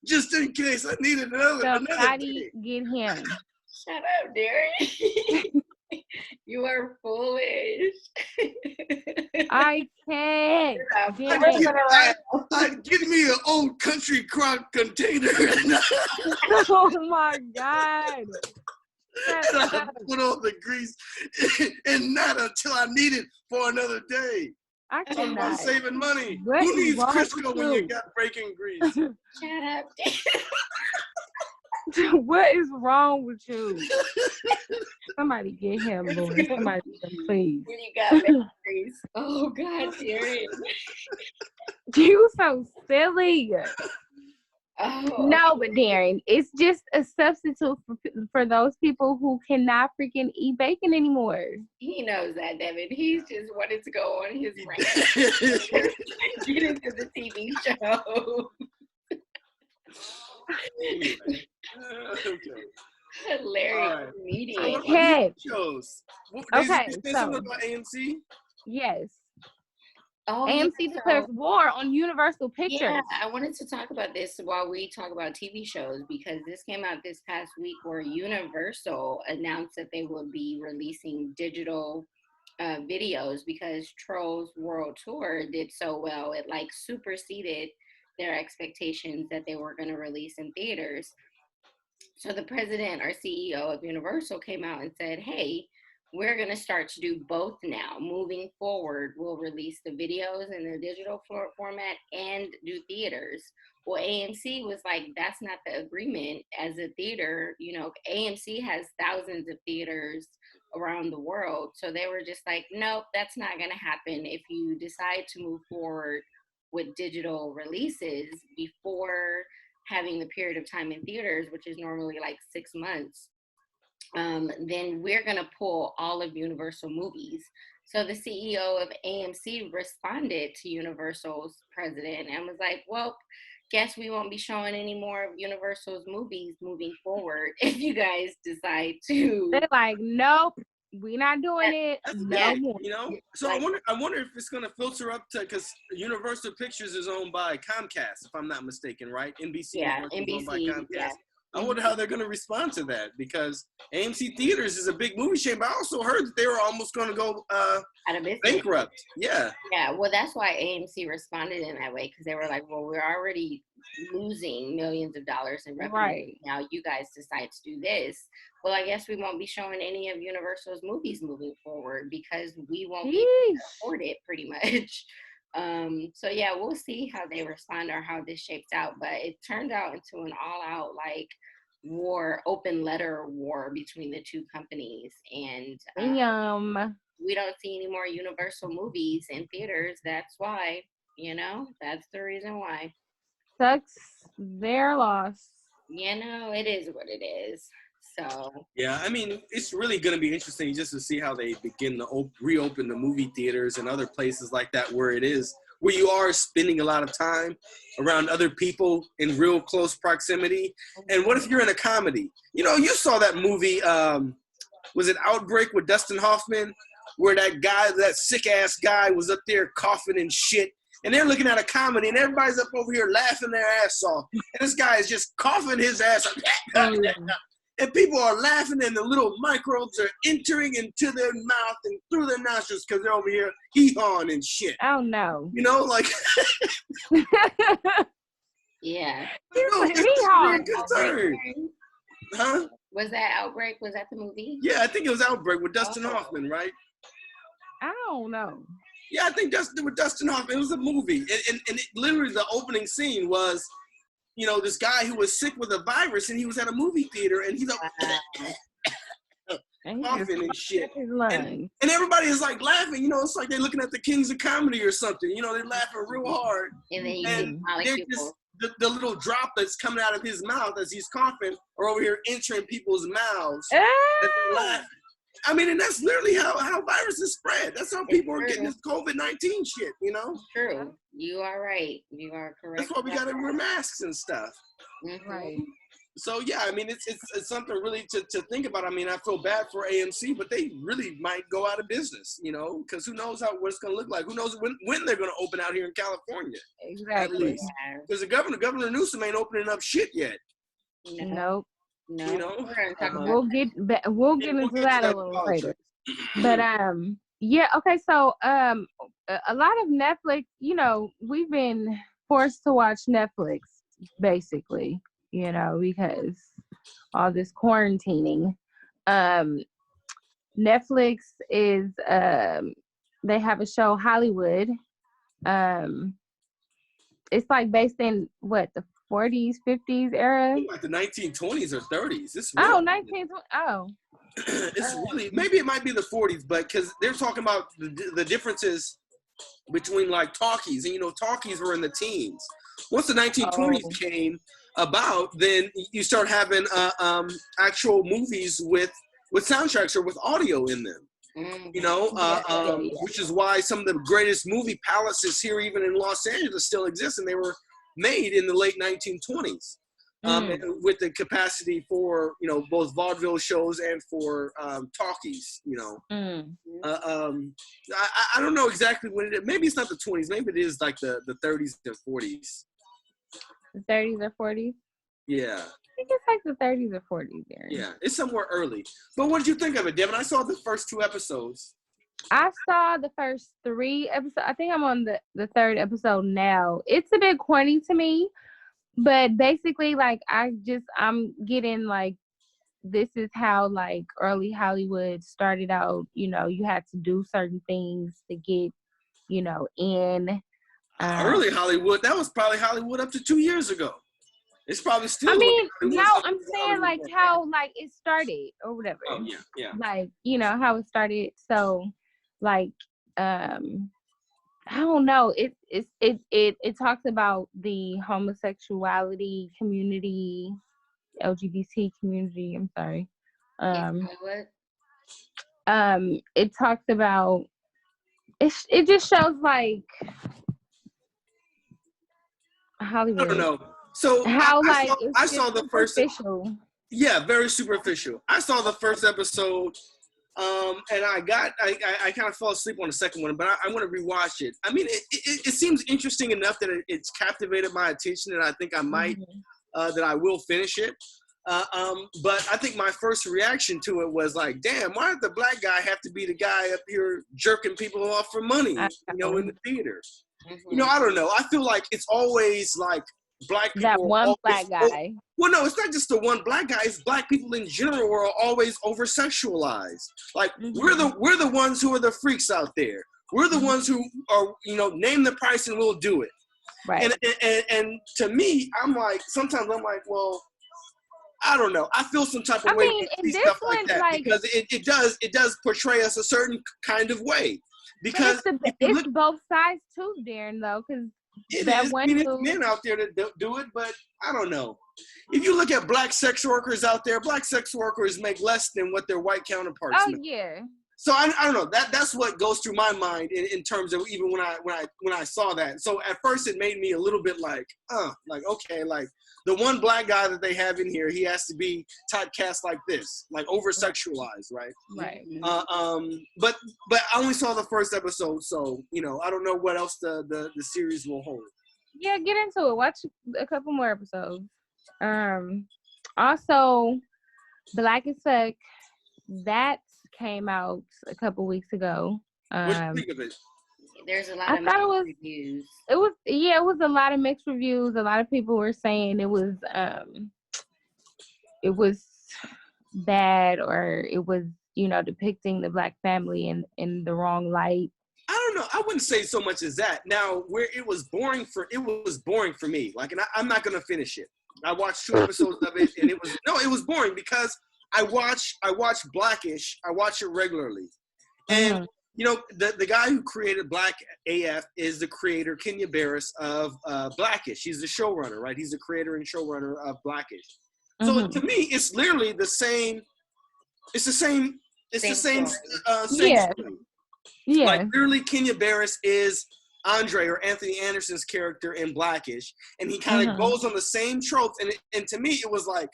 Just in case I needed another day. Get him. Shut up, Darren. You are foolish. I can't. I'd get me an old country crock container. Oh my God. And I put on the grease and not until I need it for another day. I cannot. I'm saving money. Who needs Crisco when you got breaking grease? Shut up. What is wrong with you? Somebody get him, Lord. Somebody, please. When you got breaking grease. Oh, God, Darren. You so silly. Oh. No, but Darren, it's just a substitute for those people who cannot freaking eat bacon anymore. He knows that, Devin. He's just wanted to go on his rant. Get into the TV show. Okay. Hilarious meeting. Okay. Shows. Okay. Did you say something about AMC? Yes. Oh, AMC declares war on Universal Pictures. Yeah, I wanted to talk about this while we talk about TV shows because this came out this past week where Universal announced that they will be releasing digital videos because Trolls World Tour did so well. It like superseded their expectations that they were going to release in theaters. So the president or CEO of Universal came out and said, hey, we're going to start to do both now. Moving forward, we'll release the videos in the digital format and do theaters. Well, AMC was like, that's not the agreement. As a theater, you know, AMC has thousands of theaters around the world. So they were just like, nope, that's not going to happen. If you decide to move forward with digital releases before having the period of time in theaters, which is normally like 6 months, then we're going to pull all of Universal movies. So the CEO of AMC responded to Universal's president and was like, well, guess we won't be showing any more of Universal's movies moving forward if you guys decide to. They're like, nope, we're not doing it. No more. You know, so I wonder if it's going to filter up to, because Universal Pictures is owned by Comcast, if I'm not mistaken, right? NBC. Yeah, NBC. Owned by Comcast. Yeah. I wonder how they're going to respond to that, because AMC Theaters is a big movie chain, but I also heard that they were almost going to go out of business. bankrupt. Yeah. Yeah, well, that's why AMC responded in that way, because they were like, well, we're already losing millions of dollars in revenue. Right. Now you guys decide to do this. Well, I guess we won't be showing any of Universal's movies moving forward because we won't be able to afford it, pretty much. So yeah, we'll see how they respond or how this shapes out. But it turned out into an all-out like war, open letter war between the two companies, and we don't see any more Universal movies in theaters. That's why, that's the reason why. Sucks their loss. It is what it is. So yeah, I mean, it's really going to be interesting just to see how they begin to reopen the movie theaters and other places like that where you are spending a lot of time around other people in real close proximity. And what if you're in a comedy? You saw that movie, was it Outbreak with Dustin Hoffman, where that sick-ass guy was up there coughing and shit. And they're looking at a comedy, and everybody's up over here laughing their ass off. And this guy is just coughing his ass off. And people are laughing, and the little microbes are entering into their mouth and through their nostrils because they're over here hee-hawing and shit. Oh, no. Like... yeah. Concern. Huh? Was that Outbreak? Was that the movie? Yeah, I think it was Outbreak with Dustin Hoffman, right? I don't know. Yeah, I think with Dustin Hoffman. It was a movie. And literally the opening scene was... this guy who was sick with a virus, and he was at a movie theater, and he's coughing and shit. And everybody is like laughing, it's like they're looking at the Kings of Comedy or something. They're laughing real hard. And then they're just the little droplets coming out of his mouth as he's coughing are over here entering people's mouths. I mean, and that's literally how viruses spread. That's how people are getting this COVID-19 shit, True. You are right. You are correct. That's why we got to wear masks and stuff. Mm-hmm. Right. So, yeah, I mean, it's something really to think about. I mean, I feel bad for AMC, but they really might go out of business, because who knows what it's going to look like. Who knows when they're going to open out here in California. Exactly. Because the Governor Newsom ain't opening up shit yet. Nope. No. We'll get into that a little later. But yeah, okay, so a lot of Netflix, we've been forced to watch Netflix basically, because all this quarantining. Netflix is they have a show, Hollywood. It's like based in the 40s, 50s era? Like the 1920s or 30s. It's really, maybe it might be the 40s, but because they're talking about the differences between like talkies, and talkies were in the teens. Once the 1920s came about, then you start having actual movies with soundtracks or with audio in them. Which is why some of the greatest movie palaces here, even in Los Angeles, still exist, and they were made in the late 1920s with the capacity for both vaudeville shows and for talkies. I don't know exactly when it is. Maybe it's not the 20s. Maybe it is like the 30s and 40s. The 30s or 40s. Yeah. I think it's like the 30s or 40s there. Yeah, it's somewhere early. But what did you think of it, Devin? I saw the first 2 episodes. I saw the first 3 episodes. I think I'm on the 3rd episode now. It's a bit corny to me, but basically, like, I'm getting, like, this is how, like, early Hollywood started out. You had to do certain things to get, in. Early Hollywood, that was probably Hollywood up to 2 years ago. It's probably still. I mean, no, I'm saying, like, how, like, it started or whatever. Oh, yeah. Like, how it started. So, like, I don't know. It talks about the homosexuality community, LGBT community. I'm sorry. It talks about. It just shows like Hollywood. I don't know. So how I saw the first. Yeah, very superficial. I saw the first episode. And I kind of fell asleep on the second one, but I want to rewatch it. I mean, it seems interesting enough that it's captivated my attention, and I think I might, that I will finish it. But I think my first reaction to it was like, damn, why did the black guy have to be the guy up here jerking people off for money, in the theater? Mm-hmm. I don't know. I feel like it's always like black people. That one black guy. Well, no, it's not just the one black guy. It's black people in general are always over-sexualized. Like we're the ones who are the freaks out there. We're the ones who are, name the price and we'll do it. Right. And to me, sometimes I'm like, well, I don't know. I feel some type of way when I see stuff like that because it does portray us a certain kind of way. Because it's both sides too, Darren, though, because it's men out there that do it, but I don't know. If you look at black sex workers out there, black sex workers make less than what their white counterparts make. Yeah. So I don't know. That's what goes through my mind in terms of even when I saw that. So at first it made me a little bit like okay, like the one black guy that they have in here, he has to be typecast like this, like over sexualized, right? Right. But I only saw the first episode, so I don't know what else the series will hold. Yeah, get into it. Watch a couple more episodes. Also, Black as Fuck, that came out a couple weeks ago. What do you think of it? There's a lot of mixed reviews. It was a lot of mixed reviews. A lot of people were saying it was bad, or it was depicting the black family in the wrong light. I don't know. I wouldn't say so much as that. Now, where it was boring for me. Like, and I'm not gonna finish it. I watched 2 episodes of it, and it was boring because I watch Blackish. I watch it regularly, and the guy who created Black AF is the creator, Kenya Barris, of Blackish. He's the showrunner, right? He's the creator and showrunner of Blackish. So to me, it's literally the same. It's the same. It's the same. Yeah. Story. Yeah. Like literally, Kenya Barris is Andre or Anthony Anderson's character in Blackish, and he kind of goes on the same tropes. And to me, it was like,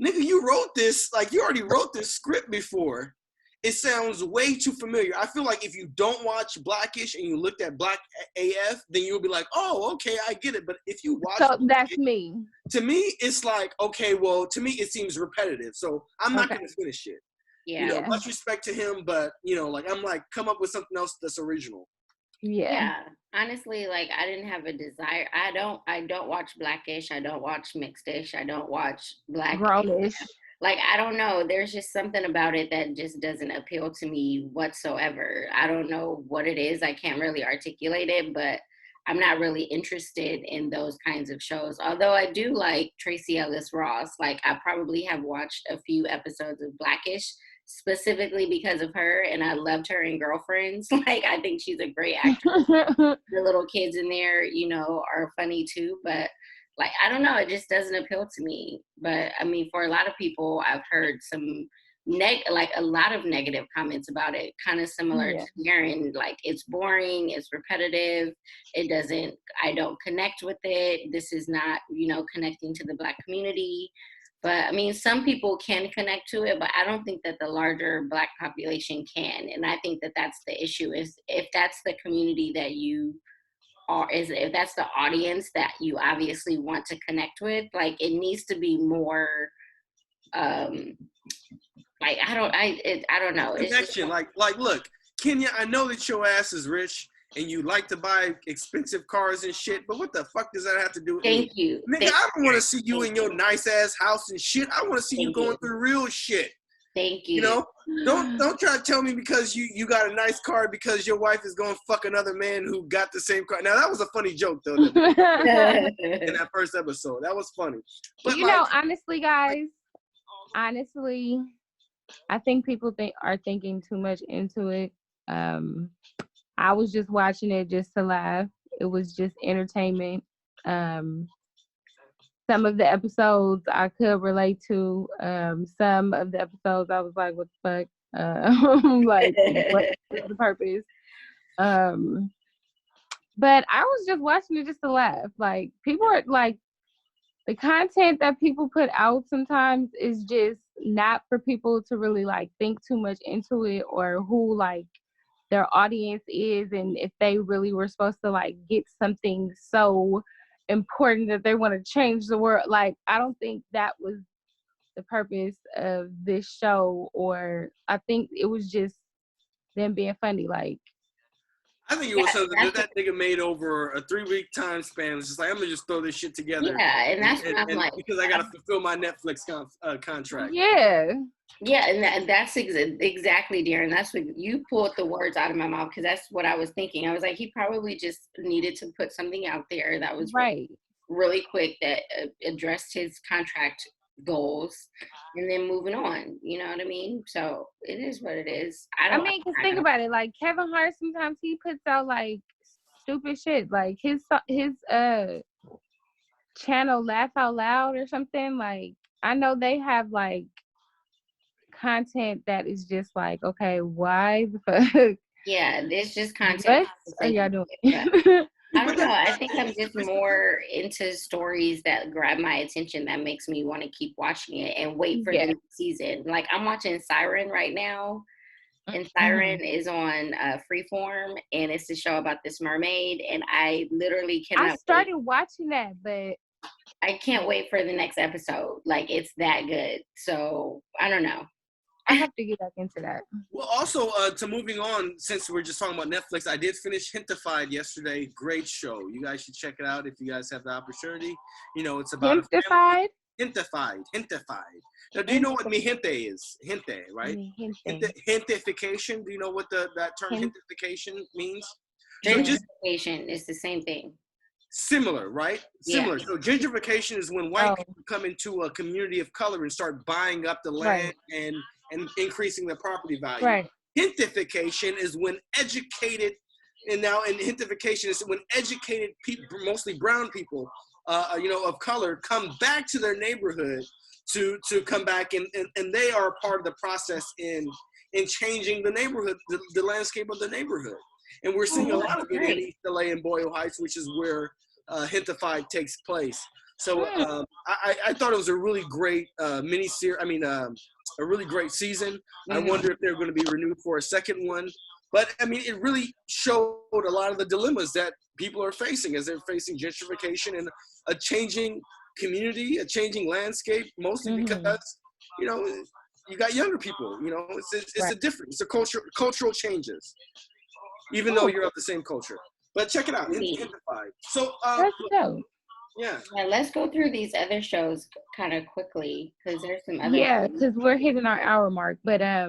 nigga, you wrote this. Like, you already wrote this script before. It sounds way too familiar. I feel like if you don't watch Blackish and you looked at Black AF, then you'll be like, oh, okay, I get it. But if you watch that's me. To me, it's like, okay, well, to me, it seems repetitive. So I'm not going to finish it. Yeah. Much respect to him, but, I'm like, come up with something else that's original. Yeah. Honestly, like, I didn't have a desire. I don't watch Blackish. I don't watch Mixedish. I don't watch Black. Grownish. Like, I don't know. There's just something about it that just doesn't appeal to me whatsoever. I don't know what it is. I can't really articulate it, but I'm not really interested in those kinds of shows. Although I do like Tracee Ellis Ross. Like, I probably have watched a few episodes of Blackish specifically because of her, and I loved her in Girlfriends. Like, I think she's a great actress. The little kids in there, are funny too, but like, I don't know, it just doesn't appeal to me. But I mean, for a lot of people, I've heard some a lot of negative comments about it, kind of similar to Darren. Like, it's boring, it's repetitive, I don't connect with it. This is not, connecting to the Black community. But I mean, some people can connect to it, but I don't think that the larger Black population can. And I think that that's the issue, is if that's the community that you if that's the audience that you obviously want to connect with, like, it needs to be more, like, I don't know. Connection, like, look, Kenya, I know that your ass is rich and you like to buy expensive cars and shit, but what the fuck does that have to do with me? Thank you. Nigga, I don't want to see you in your nice ass house and shit. I want to see you going through real shit. Thank you. Don't try to tell me because you got a nice car because your wife is going to fuck another man who got the same car. Now, that was a funny joke, though, in that first episode. That was funny. But honestly, guys, I think people are thinking too much into it. I was just watching it just to laugh. It was just entertainment. Some of the episodes I could relate to. Some of the episodes I was like, what the fuck? Like, what's the purpose? But I was just watching it just to laugh. Like, people are like, the content that people put out sometimes is just not for people to really like think too much into it, or who like their audience is, and if they really were supposed to like get something so important that they want to change the world. Like, I don't think that was the purpose of this show, or I think it was just them being funny. Like, I think it was something that nigga made over a 3-week time span. It was just like, I'm gonna just throw this shit together. Yeah, and that's what I'm like, because I gotta fulfill my Netflix contract. Yeah, and that's exactly, Darren. That's what you pulled the words out of my mouth, because that's what I was thinking. I was like, he probably just needed to put something out there that was right, really quick, that addressed his contract goals, and then moving on. You know what I mean? So it is what it is. I mean, because think about it. Like, Kevin Hart, sometimes he puts out like stupid shit. Like his channel Laugh Out Loud or something. Like, I know they have like content that is just like, okay, why the fuck? Yeah, it's just content. What are y'all doing? I don't know. I think I'm just more into stories that grab my attention, that makes me want to keep watching it and wait for the next season. Like, I'm watching Siren right now, and Siren is on Freeform, and it's a show about this mermaid, and I literally cannot. I started watching that, but I can't wait for the next episode. Like, it's that good. So I don't know. I have to get back into that. Well, also, to moving on, since we're just talking about Netflix, I did finish Hintified yesterday. Great show. You guys should check it out if you guys have the opportunity. You know, it's about Hintified? Hintified. Now, do you know what mi gente is? Gente, right? Gentification. Do you know what that term gentification means? Gentrification is the same thing. Similar, right? Similar. Yeah. So gentrification is when white people come into a community of color and start buying up the land and increasing the property value. Right. Gentrification is when educated, and gentrification is when educated people, mostly brown people, of color, come back to their neighborhood to come back and they are part of the process in changing the neighborhood, the landscape of the neighborhood. And we're seeing a lot of it in East LA and Boyle Heights, which is where Hintified takes place. So I thought it was a really great mini-series. I mean, a really great season. I wonder if they're going to be renewed for a second one. But, I mean, it really showed a lot of the dilemmas that people are facing as they're facing gentrification and a changing community, a changing landscape, mostly because, you got younger people. It's a difference. It's a cultural changes, even though you're of the same culture. But check it out, Hintified. So, yeah, let's go through these other shows kind of quickly, because there's some other. Yeah, because we're hitting our hour mark. But I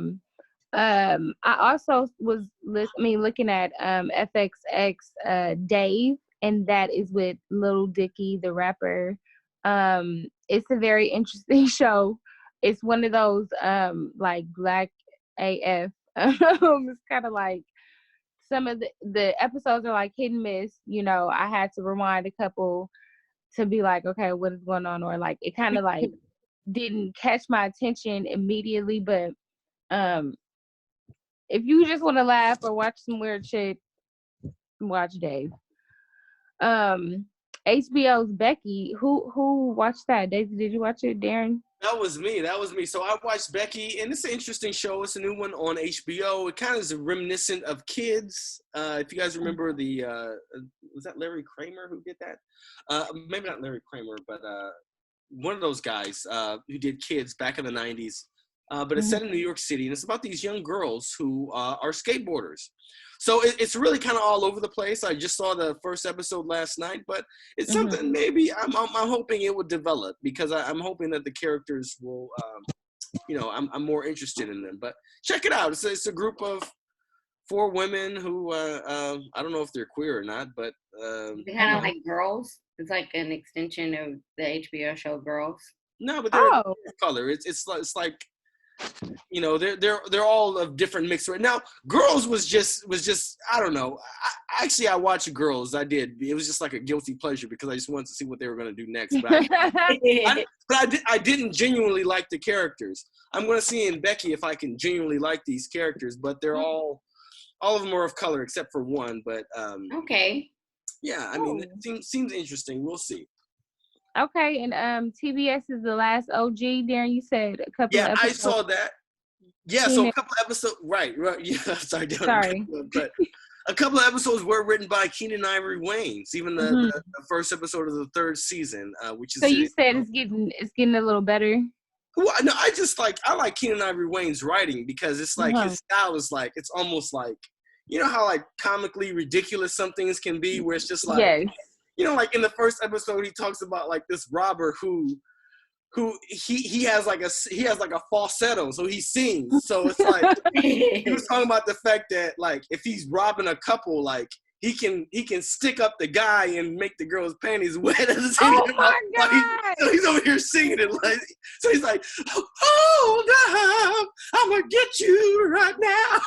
also was looking at FXX Dave, and that is with Lil Dicky, the rapper. It's a very interesting show. It's one of those like Black AF. It's kind of like some of the episodes are like hit and miss. I had to rewind a couple to be like, okay, what is going on? Or like, it kind of like didn't catch my attention immediately. But if you just want to laugh or watch some weird shit, watch Dave. HBO's Becky. Who watched that? Daisy, did you watch it, Darren? That was me. So I watched Becky, and it's an interesting show. It's a new one on HBO. It kind of is reminiscent of Kids. If you guys remember was that Larry Kramer who did that? Maybe not Larry Kramer, but one of those guys who did Kids back in the 90s. But it's set in New York City, and it's about these young girls who are skateboarders. So it's really kind of all over the place. I just saw the first episode last night, but it's something maybe I'm hoping it would develop, because I'm hoping that the characters will, I'm more interested in them. But check it out. It's a group of 4 women who I don't know if they're queer or not, but they're kind of like Girls. It's like an extension of the HBO show Girls. No, but they're color. It's like. They're all of different mixed right now. Girls was just I don't know. I watched Girls. I did. It was just like a guilty pleasure because I just wanted to see what they were going to do next. But I didn't genuinely like the characters. I'm going to see in Becky if I can genuinely like these characters. But they're all of them are of color except for one. But okay. Yeah, I mean, it seems interesting. We'll see. Okay, and TBS is the last OG. Darren, you said a couple. Yeah, of episodes. I saw that. Yeah, so a couple episodes. Right. Yeah, sorry. But a couple of episodes were written by Keenan Ivory Wayans. Even the first episode of the 3rd season, which is. So you said it's getting a little better. Well, no, I like Keenen Ivory Wayne's writing because it's like his style is like, it's almost like, you know how like comically ridiculous some things can be, where it's just like, you know, like in the first episode, he talks about like this robber who he has like a falsetto, so he sings. So it's like he was talking about the fact that like if he's robbing a couple, like he can stick up the guy and make the girl's panties wet at the same time. my God. So he's over here singing it like, so he's like, hold up, I'm gonna get you right now.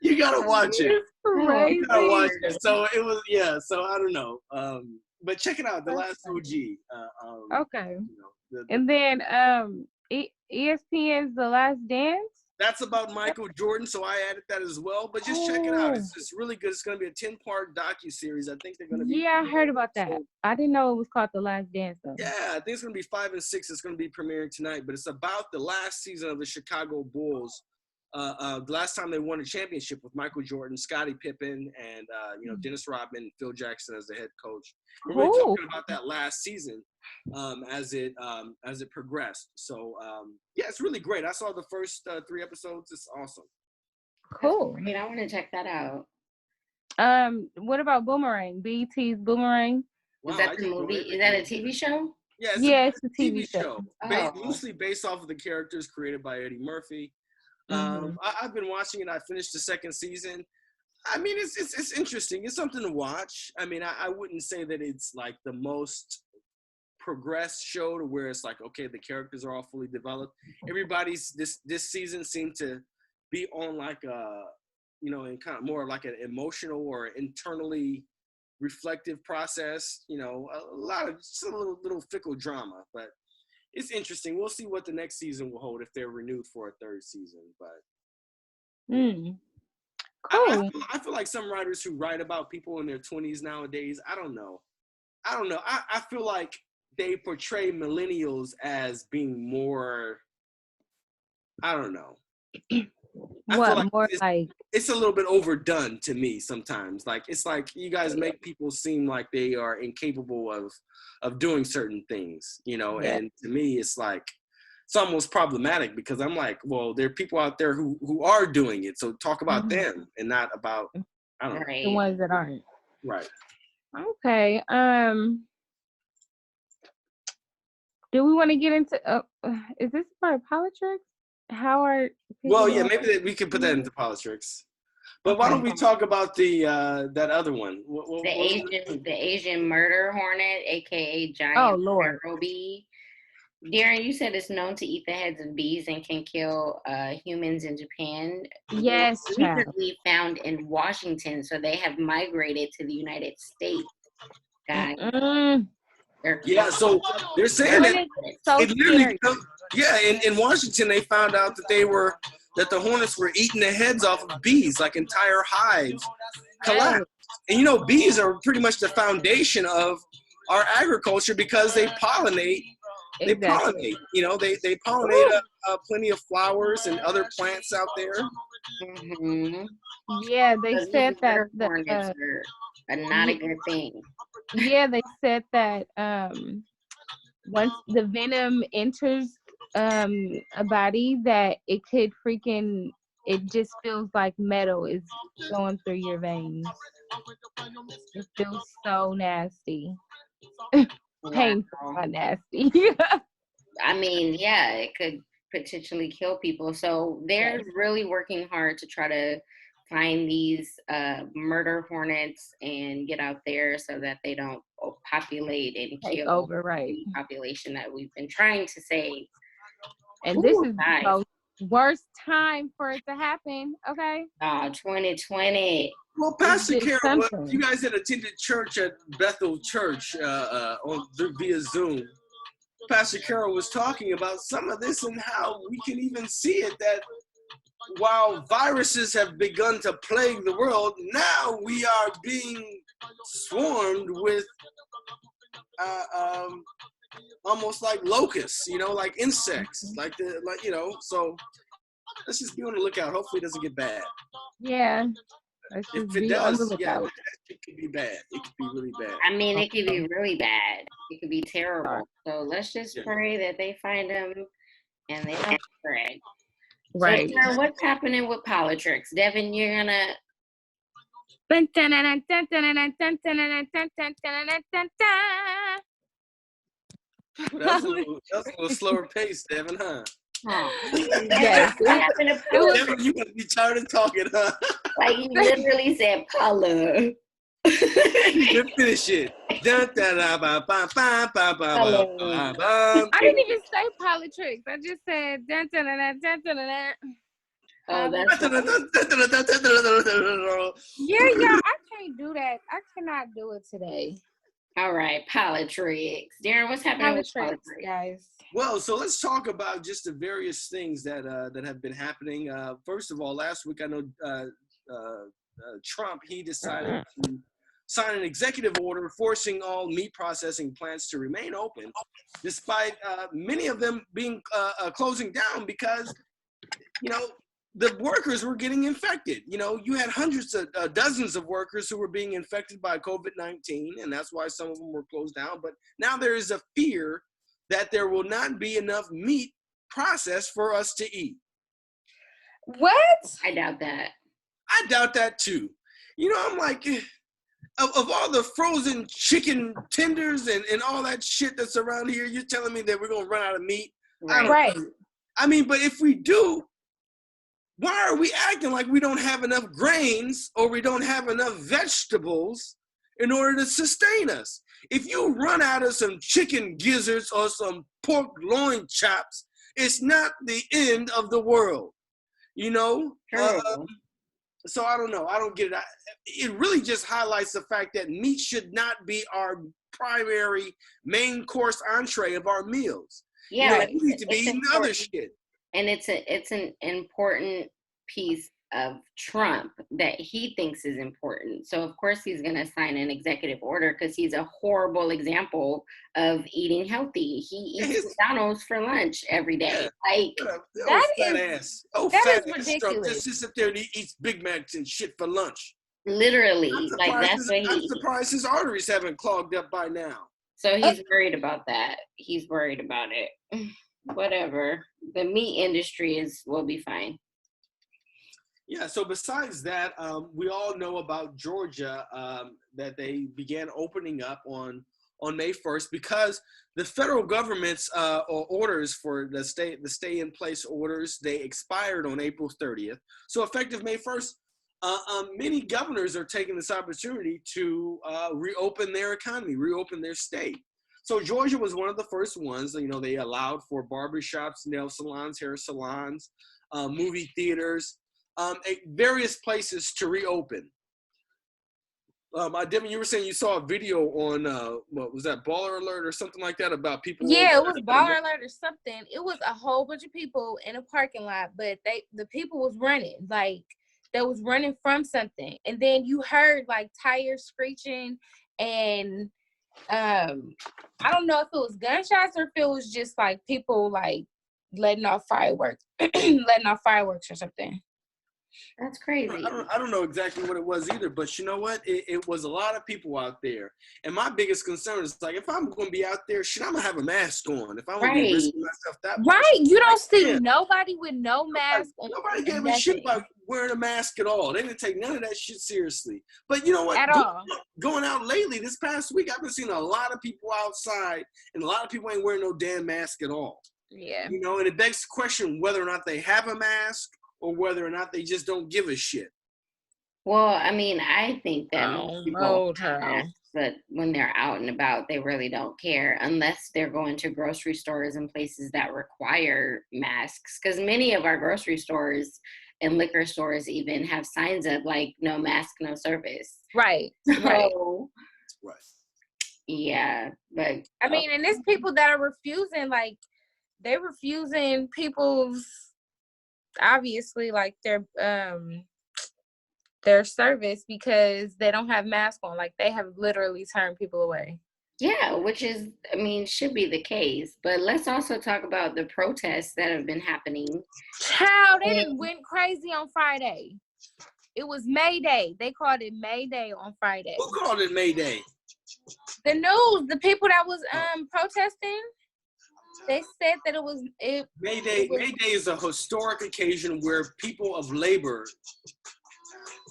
You gotta watch it. Crazy. You gotta watch it. So it was, yeah. So I don't know. But check it out, The Last OG. Okay. You know, And then ESPN's The Last Dance. That's about Michael Jordan, so I added that as well. But just check it out. It's really good. It's going to be a 10-part docuseries. I think they're going to be. Yeah, I heard about that. I didn't know it was called The Last Dance, though. Yeah, I think it's going to be 5 and 6. It's going to be premiering tonight. But it's about the last season of the Chicago Bulls. The last time they won a championship with Michael Jordan, Scottie Pippen, and Dennis Rodman, Phil Jackson as the head coach. We're really talking about that last season as it progressed. So yeah, it's really great. I saw the first 3 episodes. It's awesome. Cool. I want to check that out. What about Boomerang? BET's Boomerang. Wow, Is that the movie? Is that a TV show? Yeah, it's a TV show. Oh. Loosely based off of the characters created by Eddie Murphy. I've been watching it. I finished the 2nd season. I mean, it's interesting. It's something to watch. I mean, I wouldn't say that it's like the most progressed show to where it's like, okay, the characters are all fully developed. Everybody's this season seemed to be on like a, in kind of more like an emotional or internally reflective process. A lot of just a little fickle drama, but it's interesting. We'll see what the next season will hold if they're renewed for a 3rd season. But cool. I feel like some writers who write about people in their 20s nowadays, I don't know. I feel like they portray millennials as being more, I don't know. It's a little bit overdone to me sometimes. Like, it's like you guys make people seem like they are incapable of doing certain things, and to me it's like, it's almost problematic because I'm like, well, there are people out there who are doing it. So talk about them and not about, I don't know. The ones that aren't. Right. Okay. Do we want to get into, is this part of Politricks? Maybe we could put that into Politricks. But why don't we talk about the that other one? The Asian murder hornet, aka giant. Oh Lord. Bee. Darren, you said it's known to eat the heads of bees and can kill humans in Japan. Yes, recently found in Washington, so they have migrated to the United States. Guys. So they're saying that in Washington they found out that the hornets were eating the heads off of bees, like entire hives collapsed. And bees are pretty much the foundation of our agriculture because they pollinate. Exactly. They pollinate plenty of flowers and other plants out there. Mm-hmm. Yeah, they said that hornets are not a good thing. Yeah, they said that once the venom enters a body, that it could it just feels like metal is going through your veins. It feels so nasty. Painful, not nasty. I mean, yeah, it could potentially kill people. So they're really working hard to try to find these murder hornets and get out there so that they don't populate and kill the population that we've been trying to save. And this is the worst time for it to happen, okay? 2020. Well, Pastor Kierra, you guys had attended church at Bethel Church via Zoom. Pastor Kierra was talking about some of this and how we can even see it, that while viruses have begun to plague the world, now we are being swarmed with almost like locusts, like insects, so let's just be on the lookout. Hopefully it doesn't get bad. Yeah. Let's If just it be on the does, yeah, lookout. it could be bad. It could be really bad. I mean, it could be really bad. It could be terrible. So let's just pray that they find him and they don't spread. Right. So, Kierra, what's happening with Politricks? Devin, you're gonna. That's a little slower pace, Devin, huh? Yes. Devin, you must be tired of talking, huh? Like you literally said, Paula. You finish it. I didn't even say Politricks. I just said Oh, that's yeah, I can't do that. I cannot do it today. all right. Politricks. Darren, what's happening with Politricks, Politricks? guys? Well, so let's talk about just the various things that that have been happening. First of all, last week I know Trump, he decided to sign an executive order forcing all meat processing plants to remain open, despite many of them being closing down because, you know, the workers were getting infected. You know, you had hundreds of dozens of workers who were being infected by COVID-19, and that's why some of them were closed down. But now there is a fear that there will not be enough meat processed for us to eat. What? I doubt that. I doubt that too. You know, I'm like, of all the frozen chicken tenders and all that shit that's around here, you're telling me that we're going to run out of meat? Right. I mean, but if we do, why are we acting like we don't have enough grains or we don't have enough vegetables in order to sustain us? If you run out of some chicken gizzards or some pork loin chops, it's not the end of the world, you know? So I don't know. I don't get it. It really just highlights the fact that meat should not be our primary main course entree of our meals. Yeah, you know, we need to be eating other shit. And it's an important piece of Trump that he thinks is important. So of course he's going to sign an executive order because he's a horrible example of eating healthy. He eats McDonald's for lunch every day. Like that is ridiculous. Trump just sits there and he eats Big Macs and shit for lunch. Literally, like that's what I'm surprised his arteries haven't clogged up by now. So he's worried about that. He's worried about it. Whatever. The meat industry will be fine. Yeah, so besides that, we all know about Georgia, that they began opening up on May 1st because the federal government's orders for the stay-in-place orders, they expired on April 30th. So effective May 1st, many governors are taking this opportunity to reopen their economy, reopen their state. So Georgia was one of the first ones. You know, they allowed for barbershops, nail salons, hair salons, movie theaters, various places to reopen. Devin, you were saying you saw a video on, what was that, Baller Alert or something like that about people? Yeah, it was Baller Alert or something. It was a whole bunch of people in a parking lot, but the people was running, like they was running from something. And then you heard like tires screeching and I don't know if it was gunshots or if it was just like people like letting off fireworks or something. That's crazy. I don't know exactly what it was either, but you know what? It was a lot of people out there. And my biggest concern is like, if I'm going to be out there, shit, I'm going to have a mask on. If I'm going to be risking myself that much. Right. You don't see nobody with no mask on. Nobody gave a shit about wearing a mask at all. They didn't take none of that shit seriously. But you know what? Going out lately, this past week, I've been seeing a lot of people outside, and a lot of people ain't wearing no damn mask at all. Yeah. You know, and it begs the question whether or not they have a mask or whether or not they just don't give a shit. Well, I mean, I think that most people but when they're out and about, they really don't care unless they're going to grocery stores and places that require masks. Because many of our grocery stores and liquor stores even have signs of like, no mask, no service. Right. So, right. Yeah. But I mean, and there's people that are refusing, like, they're refusing people's, obviously, like, their service because they don't have masks on. Like, they have literally turned people away. Yeah, which is, I mean, should be the case. But let's also talk about the protests that have been happening. Child, they went crazy on Friday. It was May Day. They called it May Day on Friday. Who called it May Day? The news, the people that was protesting, they said that it was May Day. May Day is a historic occasion where people of labor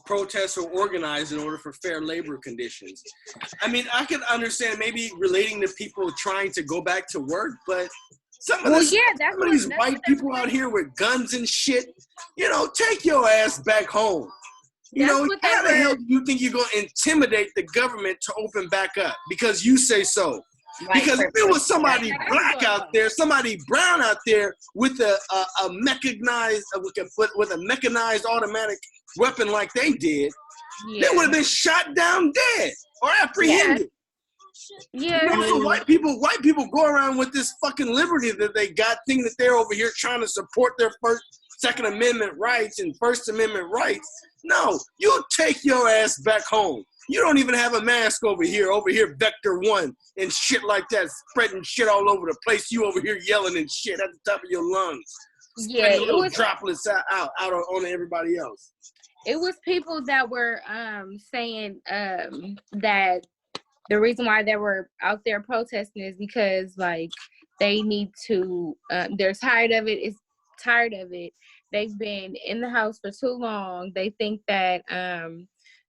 protest or organize in order for fair labor conditions. I mean, I can understand maybe relating to people trying to go back to work, but some of these white people out here with guns and shit, you know, take your ass back home. You know, how the hell do you think you're going to intimidate the government to open back up? Because you say so. Because if it was somebody black out there, somebody brown out there with a mechanized automatic weapon like they did, they would have been shot down dead or apprehended. Yeah. You know, so white people go around with this fucking liberty that they got, thinking that they're over here trying to support their Second Amendment rights and First Amendment rights. No, you take your ass back home. You don't even have a mask over here Vector 1 and shit like that, spreading shit all over the place. You over here yelling and shit at the top of your lungs. Yeah, it was droplets out on everybody else. It was people that were saying that the reason why they were out there protesting is because like they need to they're tired of it. They've been in the house for too long. They think that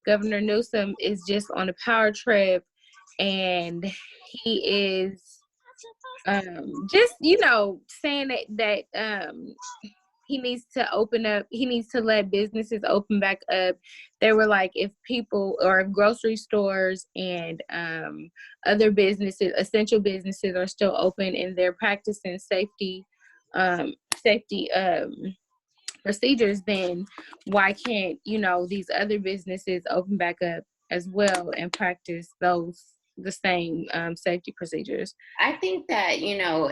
Governor Newsom is just on a power trip, and he is just, you know, saying that he needs to open up. He needs to let businesses open back up. They were like, if people or if grocery stores and other businesses, essential businesses, are still open and they're practicing safety procedures, then why can't, you know, these other businesses open back up as well and practice the same safety procedures? I think that, you know,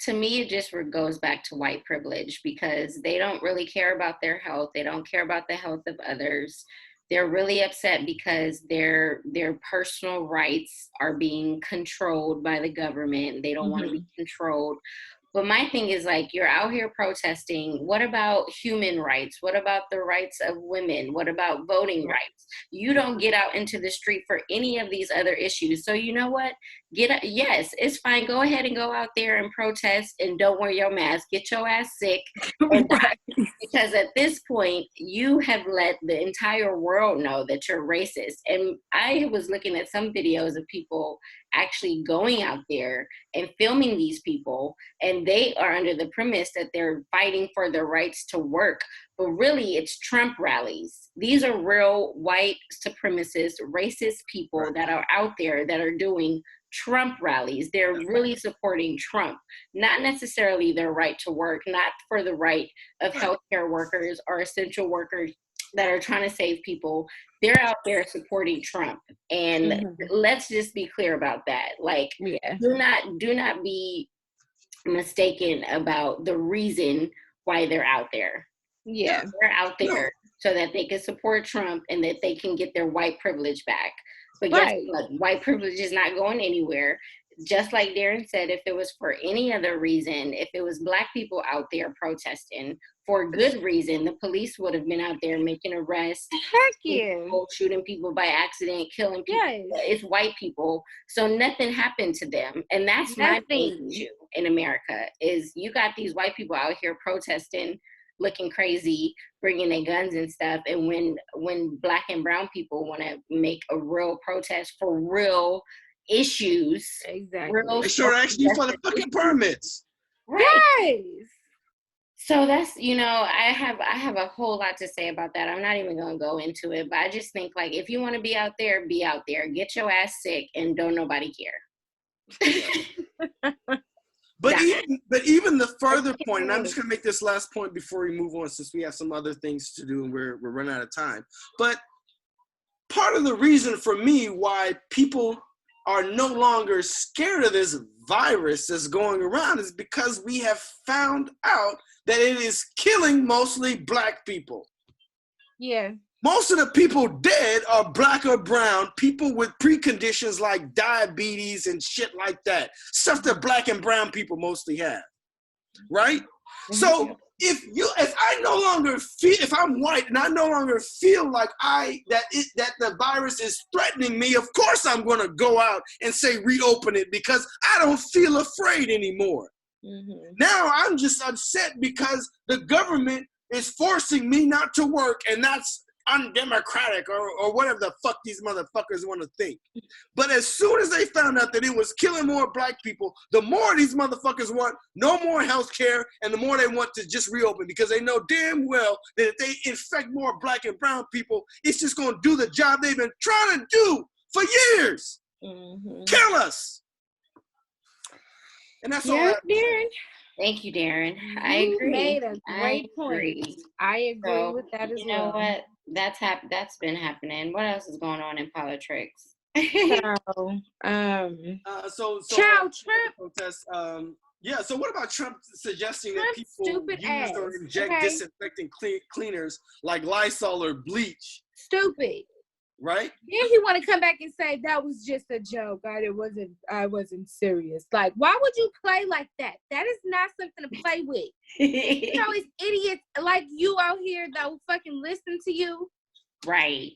to me, it just goes back to white privilege, because they don't really care about their health. They don't care about the health of others. They're really upset because their personal rights are being controlled by the government. They don't want to be controlled. But my thing is, like, you're out here protesting. What about human rights? What about the rights of women? What about voting rights? You don't get out into the street for any of these other issues. So you know what? Yes, it's fine. Go ahead and go out there and protest and don't wear your mask. Get your ass sick. Because at this point, you have let the entire world know that you're racist. And I was looking at some videos of people actually going out there and filming these people, and they are under the premise that they're fighting for their rights to work, but really it's Trump rallies. These are real white supremacist, racist people that are out there that are doing Trump rallies. They're really supporting Trump, not necessarily their right to work, not for the right of healthcare workers or essential workers that are trying to save people. They're out there supporting Trump. And let's just be clear about that. Like, do not be mistaken about the reason why they're out there. Yeah. They're out there so that they can support Trump and that they can get their white privilege back. But guess what? White privilege is not going anywhere. Just like Darren said, if it was for any other reason, if it was Black people out there protesting for good reason, the police would have been out there making arrests, shooting people by accident, killing people. It's white people, so nothing happened to them. And that's my big issue in America, is you got these white people out here protesting, looking crazy, bringing their guns and stuff. And when Black and brown people want to make a real protest for real issues, they sure actually for the fucking permits. Right. So that's, you know, I have a whole lot to say about that. I'm not even going to go into it, but I just think, like, if you want to be out there, be out there. Get your ass sick and don't nobody care. But even the further point, and I'm just going to make this last point before we move on, since we have some other things to do and we're running out of time. But part of the reason for me why people are no longer scared of this virus that's going around is because we have found out that it is killing mostly Black people. Yeah. Most of the people dead are Black or brown, people with preconditions like diabetes and shit like that. Stuff that Black and brown people mostly have, right? So if I'm white and I no longer feel like that the virus is threatening me, of course I'm going to go out and say reopen it because I don't feel afraid anymore. Mm-hmm. Now I'm just upset because the government is forcing me not to work, and that's undemocratic or whatever the fuck these motherfuckers want to think. But as soon as they found out that it was killing more black people, the more these motherfuckers want no more health care, and the more they want to just reopen, because they know damn well that if they infect more black and brown people, it's just going to do the job they've been trying to do for years. Mm-hmm. Kill us. And that's all I have to say. Thank you, Darren. I agree. You made a great point. I agree with that as well. You know what? That's been happening. What else is going on in politics? Child Trump. Protest. So what about Trump suggesting that people use or inject disinfectant cleaners like Lysol or bleach? Stupid. Right? Then he want to come back and say that was just a joke. I wasn't serious. Like, why would you play like that? That is not something to play with. You know, it's idiots like you out here that will fucking listen to you. Right,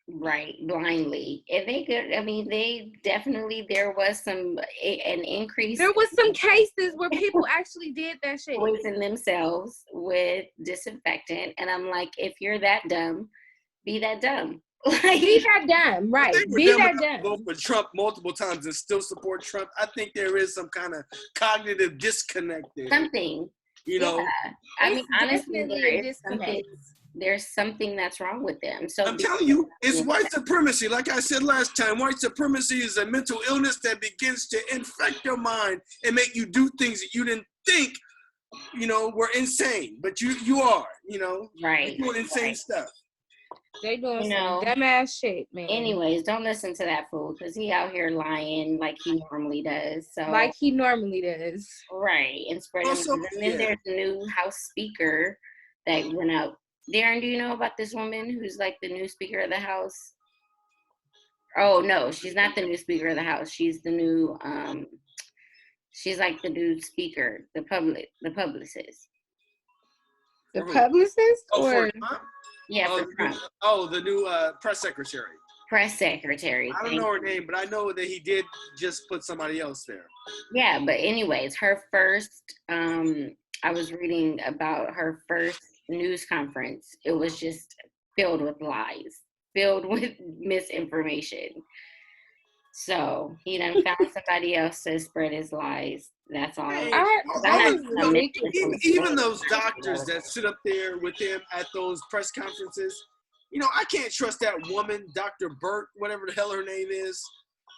blindly. And they could. I mean, there was an increase. There was some cases where people actually did that shit. Poison themselves with disinfectant, and I'm like, if you're that dumb, be that dumb. Be that dumb, right? Be that dumb. Vote for Trump multiple times and still support Trump. I think there is some kind of cognitive disconnect there. Something, you know. Yeah. I mean, honestly, there's something that's wrong with them. So I'm telling you, it's white supremacy. Like I said last time, white supremacy is a mental illness that begins to infect your mind and make you do things that you didn't think, were insane, but you are, right? You're doing insane stuff. They doing some dumbass shit, man. Anyways, don't listen to that fool because he out here lying like he normally does. Like he normally does. Right, and spreading. And then there's a new House Speaker that went out. Darren, do you know about this woman who's like the new Speaker of the House? Oh no, she's not the new Speaker of the House. She's the new. She's like the new Speaker, the publicist. The publicist, or. Yeah, the new press secretary. Press secretary. I don't know her name, but I know that he did just put somebody else there. Yeah, but anyways, her first, I was reading about her first news conference. It was just filled with lies, filled with misinformation. So he done found somebody else to spread his lies. That's all. Even those doctors that sit up there with him at those press conferences, I can't trust that woman, Dr. Burke, whatever the hell her name is.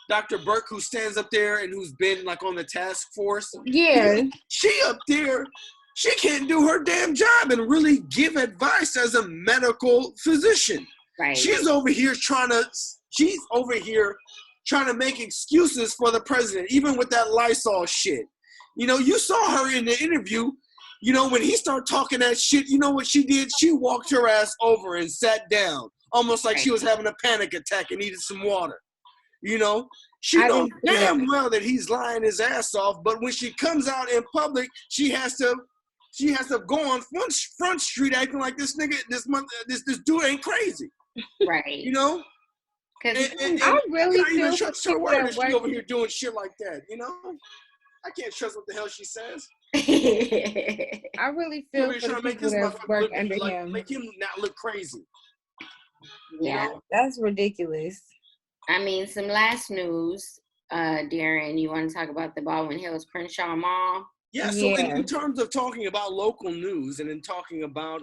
Dr. Burke, who stands up there and who's been like on the task force. Yeah. She up there, she can't do her damn job and really give advice as a medical physician. Right. She's over here trying to make excuses for the president, even with that Lysol shit. You saw her in the interview, when he started talking that shit, you know what she did? She walked her ass over and sat down, almost like she was having a panic attack and needed some water. She knows damn well that he's lying his ass off, but when she comes out in public, she has to go on front street acting like this nigga, this dude ain't crazy. Right. Because I really feel trust her word that she over here doing shit like that, I can't trust what the hell she says. I really feel for the people that work under him. Make him not look crazy. Yeah. That's ridiculous. I mean, some last news, Darren, you want to talk about the Baldwin Hills Crenshaw Mall? Yeah, so in terms of talking about local news and in talking about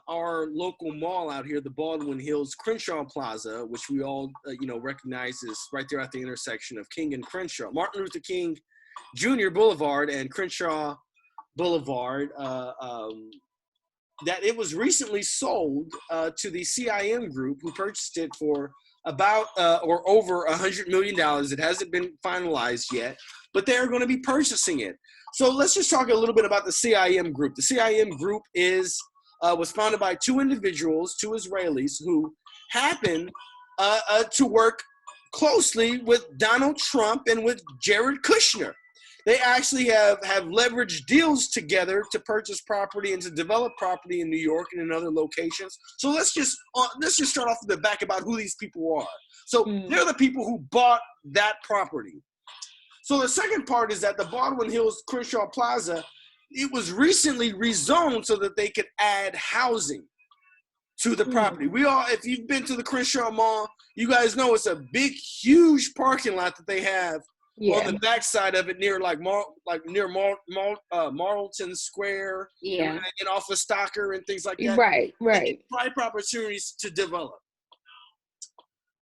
our local mall out here, the Baldwin Hills Crenshaw Plaza, which we all, recognize is right there at the intersection of King and Crenshaw. Martin Luther King Jr. Boulevard and Crenshaw Boulevard, that it was recently sold to the CIM group, who purchased it for about or over $100 million. It hasn't been finalized yet, but they're going to be purchasing it. So let's just talk a little bit about the CIM group. The CIM group was founded by two individuals, two Israelis, who happen to work closely with Donald Trump and with Jared Kushner. they actually have leveraged deals together to purchase property and to develop property in New York and in other locations. So let's just start off with the back about who these people are. So they're the people who bought that property. So the second part is that the Baldwin Hills Crenshaw Plaza, it was recently rezoned so that they could add housing to the property. If you've been to the Crenshaw Mall, you guys know it's a big, huge parking lot that they have on the backside of it near Marlton Square, and off of Stocker and things like that. Right. Ripe opportunities to develop.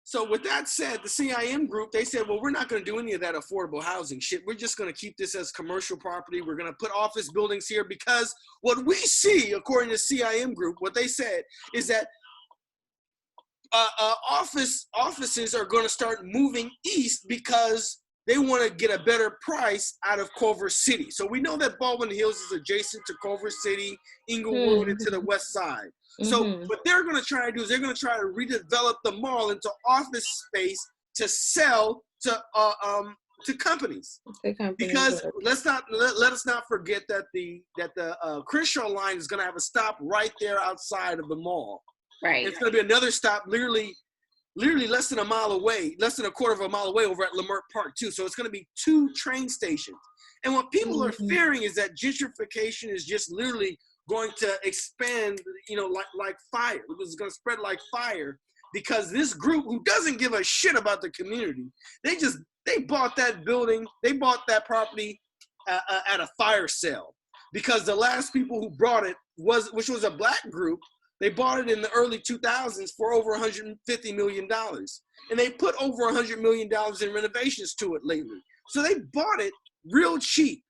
So with that said, the CIM group, they said, well, we're not going to do any of that affordable housing shit. We're just going to keep this as commercial property. We're going to put office buildings here because what we see, according to CIM group, what they said is that offices are going to start moving east because they want to get a better price out of Culver City. So we know that Baldwin Hills is adjacent to Culver City, Inglewood, and to the west side. So what they're going to try to do is they're going to try to redevelop the mall into office space to sell to companies. Because let us not forget that the Crenshaw line is going to have a stop right there outside of the mall. Right. It's going to be another stop literally less than a mile away, less than a quarter of a mile away over at Leimert Park too. So it's going to be 2 train stations. And what people are fearing is that gentrification is just literally going to expand, like fire. It's going to spread like fire because this group who doesn't give a shit about the community, they bought that building, they bought that property at a fire sale because the last people who bought it which was a black group. They bought it in the early 2000s for over $150 million. And they put over $100 million in renovations to it lately. So they bought it real cheap.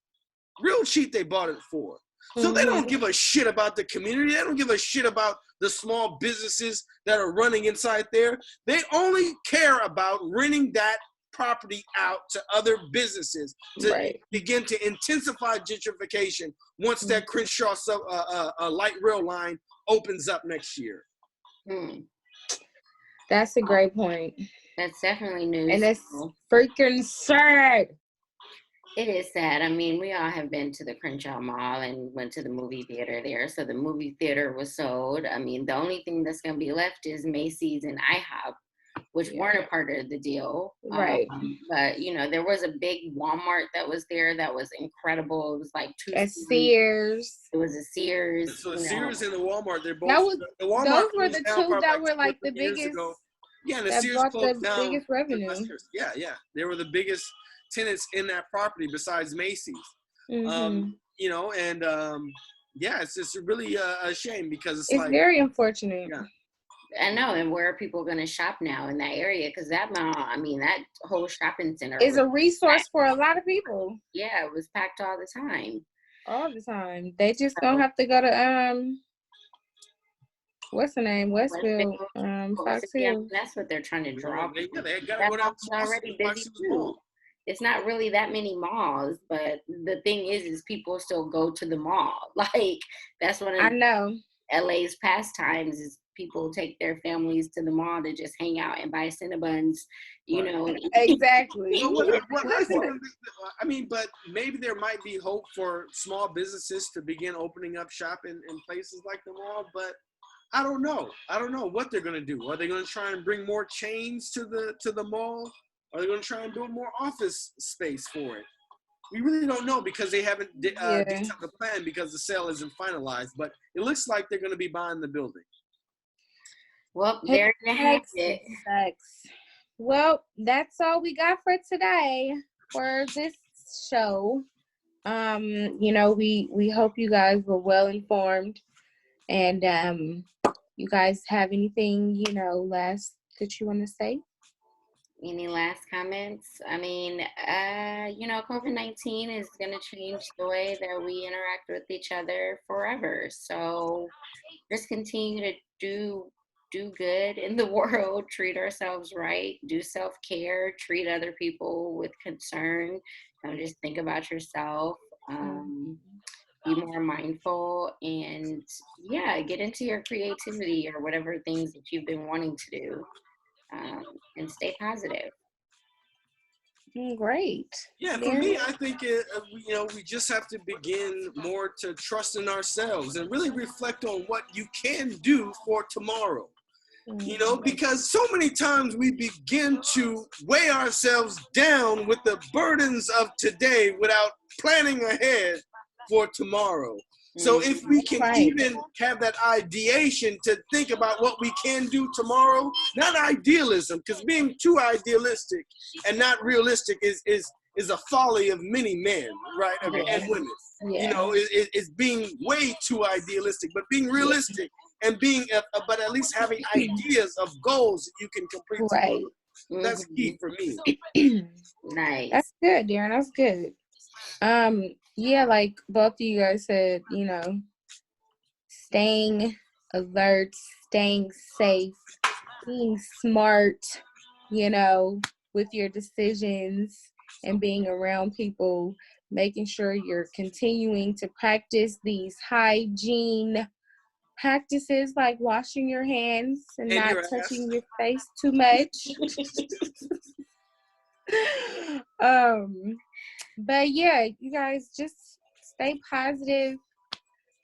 Real cheap they bought it for. So they don't give a shit about the community. They don't give a shit about the small businesses that are running inside there. They only care about renting that property out to other businesses to begin to intensify gentrification once that Crenshaw light rail line opens up next year. That's a great point. That's definitely news. And it's freaking sad. It is sad. I mean, we all have been to the Crenshaw Mall and went to the movie theater there. So the movie theater was sold. I mean, the only thing that's going to be left is Macy's and IHOP, which weren't a part of the deal. Right. But, there was a big Walmart that was there that was incredible. It was like 2 Sears. It was a Sears. So Sears and the Walmart, they're both. Those were the 2 that were like the biggest. Yeah, and the Sears closed down. Biggest revenue. Yeah. They were the biggest tenants in that property besides Macy's. It's just really a shame because it's like very unfortunate. Yeah. I know, and where are people going to shop now in that area? Because that mall, that whole shopping center is a resource for a lot of people. Yeah, it was packed all the time. All the time. They just don't have to go to what's the name? Westfield. Fox Hill. That's what they're trying to draw. They gotta go down to already busy too. It's not really that many malls, but the thing is people still go to the mall. Like that's one of LA's pastimes is people take their families to the mall to just hang out and buy Cinnabons, Exactly. But maybe there might be hope for small businesses to begin opening up shop in places like the mall, but I don't know. I don't know what they're going to do. Are they going to try and bring more chains to the mall? Are they going to try and build more office space for it? We really don't know because they haven't detailed the plan because the sale isn't finalized. But it looks like they're going to be buying the building. Well, there you have it. Well, that's all we got for today for this show. We hope you guys were well informed, and you guys have anything last that you want to say? Any last comments? COVID-19 is going to change the way that we interact with each other forever. So just continue to do good in the world, treat ourselves right, do self-care, treat other people with concern. Don't just think about yourself. Be more mindful and get into your creativity or whatever things that you've been wanting to do. And stay positive. Great. Yeah, for me, I think we just have to begin more to trust in ourselves and really reflect on what you can do for tomorrow. Because so many times we begin to weigh ourselves down with the burdens of today without planning ahead for tomorrow. So if we can even have that ideation to think about what we can do tomorrow, not idealism, because being too idealistic and not realistic is a folly of many men, right? And women. Yeah. It's being way too idealistic, but being realistic and being, but at least having ideas of goals that you can complete tomorrow. That's key for me. Nice. That's good, Darren. That's good. Yeah, like both of you guys said, staying alert, staying safe, being smart, with your decisions and being around people, making sure you're continuing to practice these hygiene practices like washing your hands and not touching your face too much. But yeah, you guys just stay positive.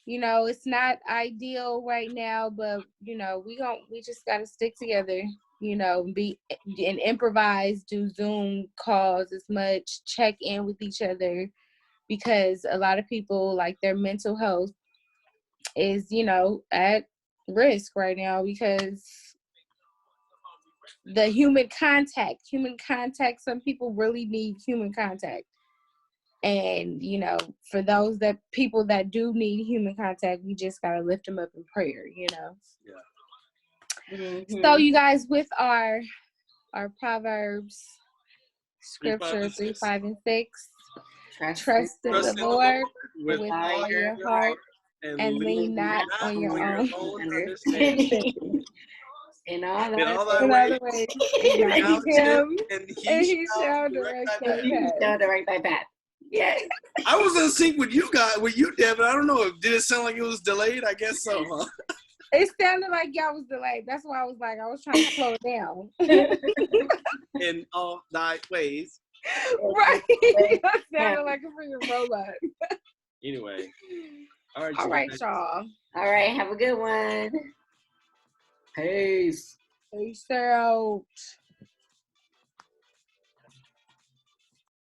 It's not ideal right now, but we just gotta stick together, be and improvise, do Zoom calls as much, check in with each other, because a lot of people, like, their mental health is, at risk right now because the human contact, some people really need human contact. And, for those people that do need human contact, we just got to lift them up in prayer, Yeah. So you guys, with our Proverbs scripture 3, 5, and 6, trust in the Lord with all your heart and lean not on your own understanding. In all the ways, acknowledge him, and he shall direct thy path. Yeah. I was in sync with you guys, Deb, but I don't know. Did it sound like it was delayed? I guess so, huh? It sounded like y'all was delayed. That's why I was trying to slow it down. In all thy ways. Right. That sounded like a freaking robot. Anyway. All right, y'all. All right, have a good one. Peace. Peace out.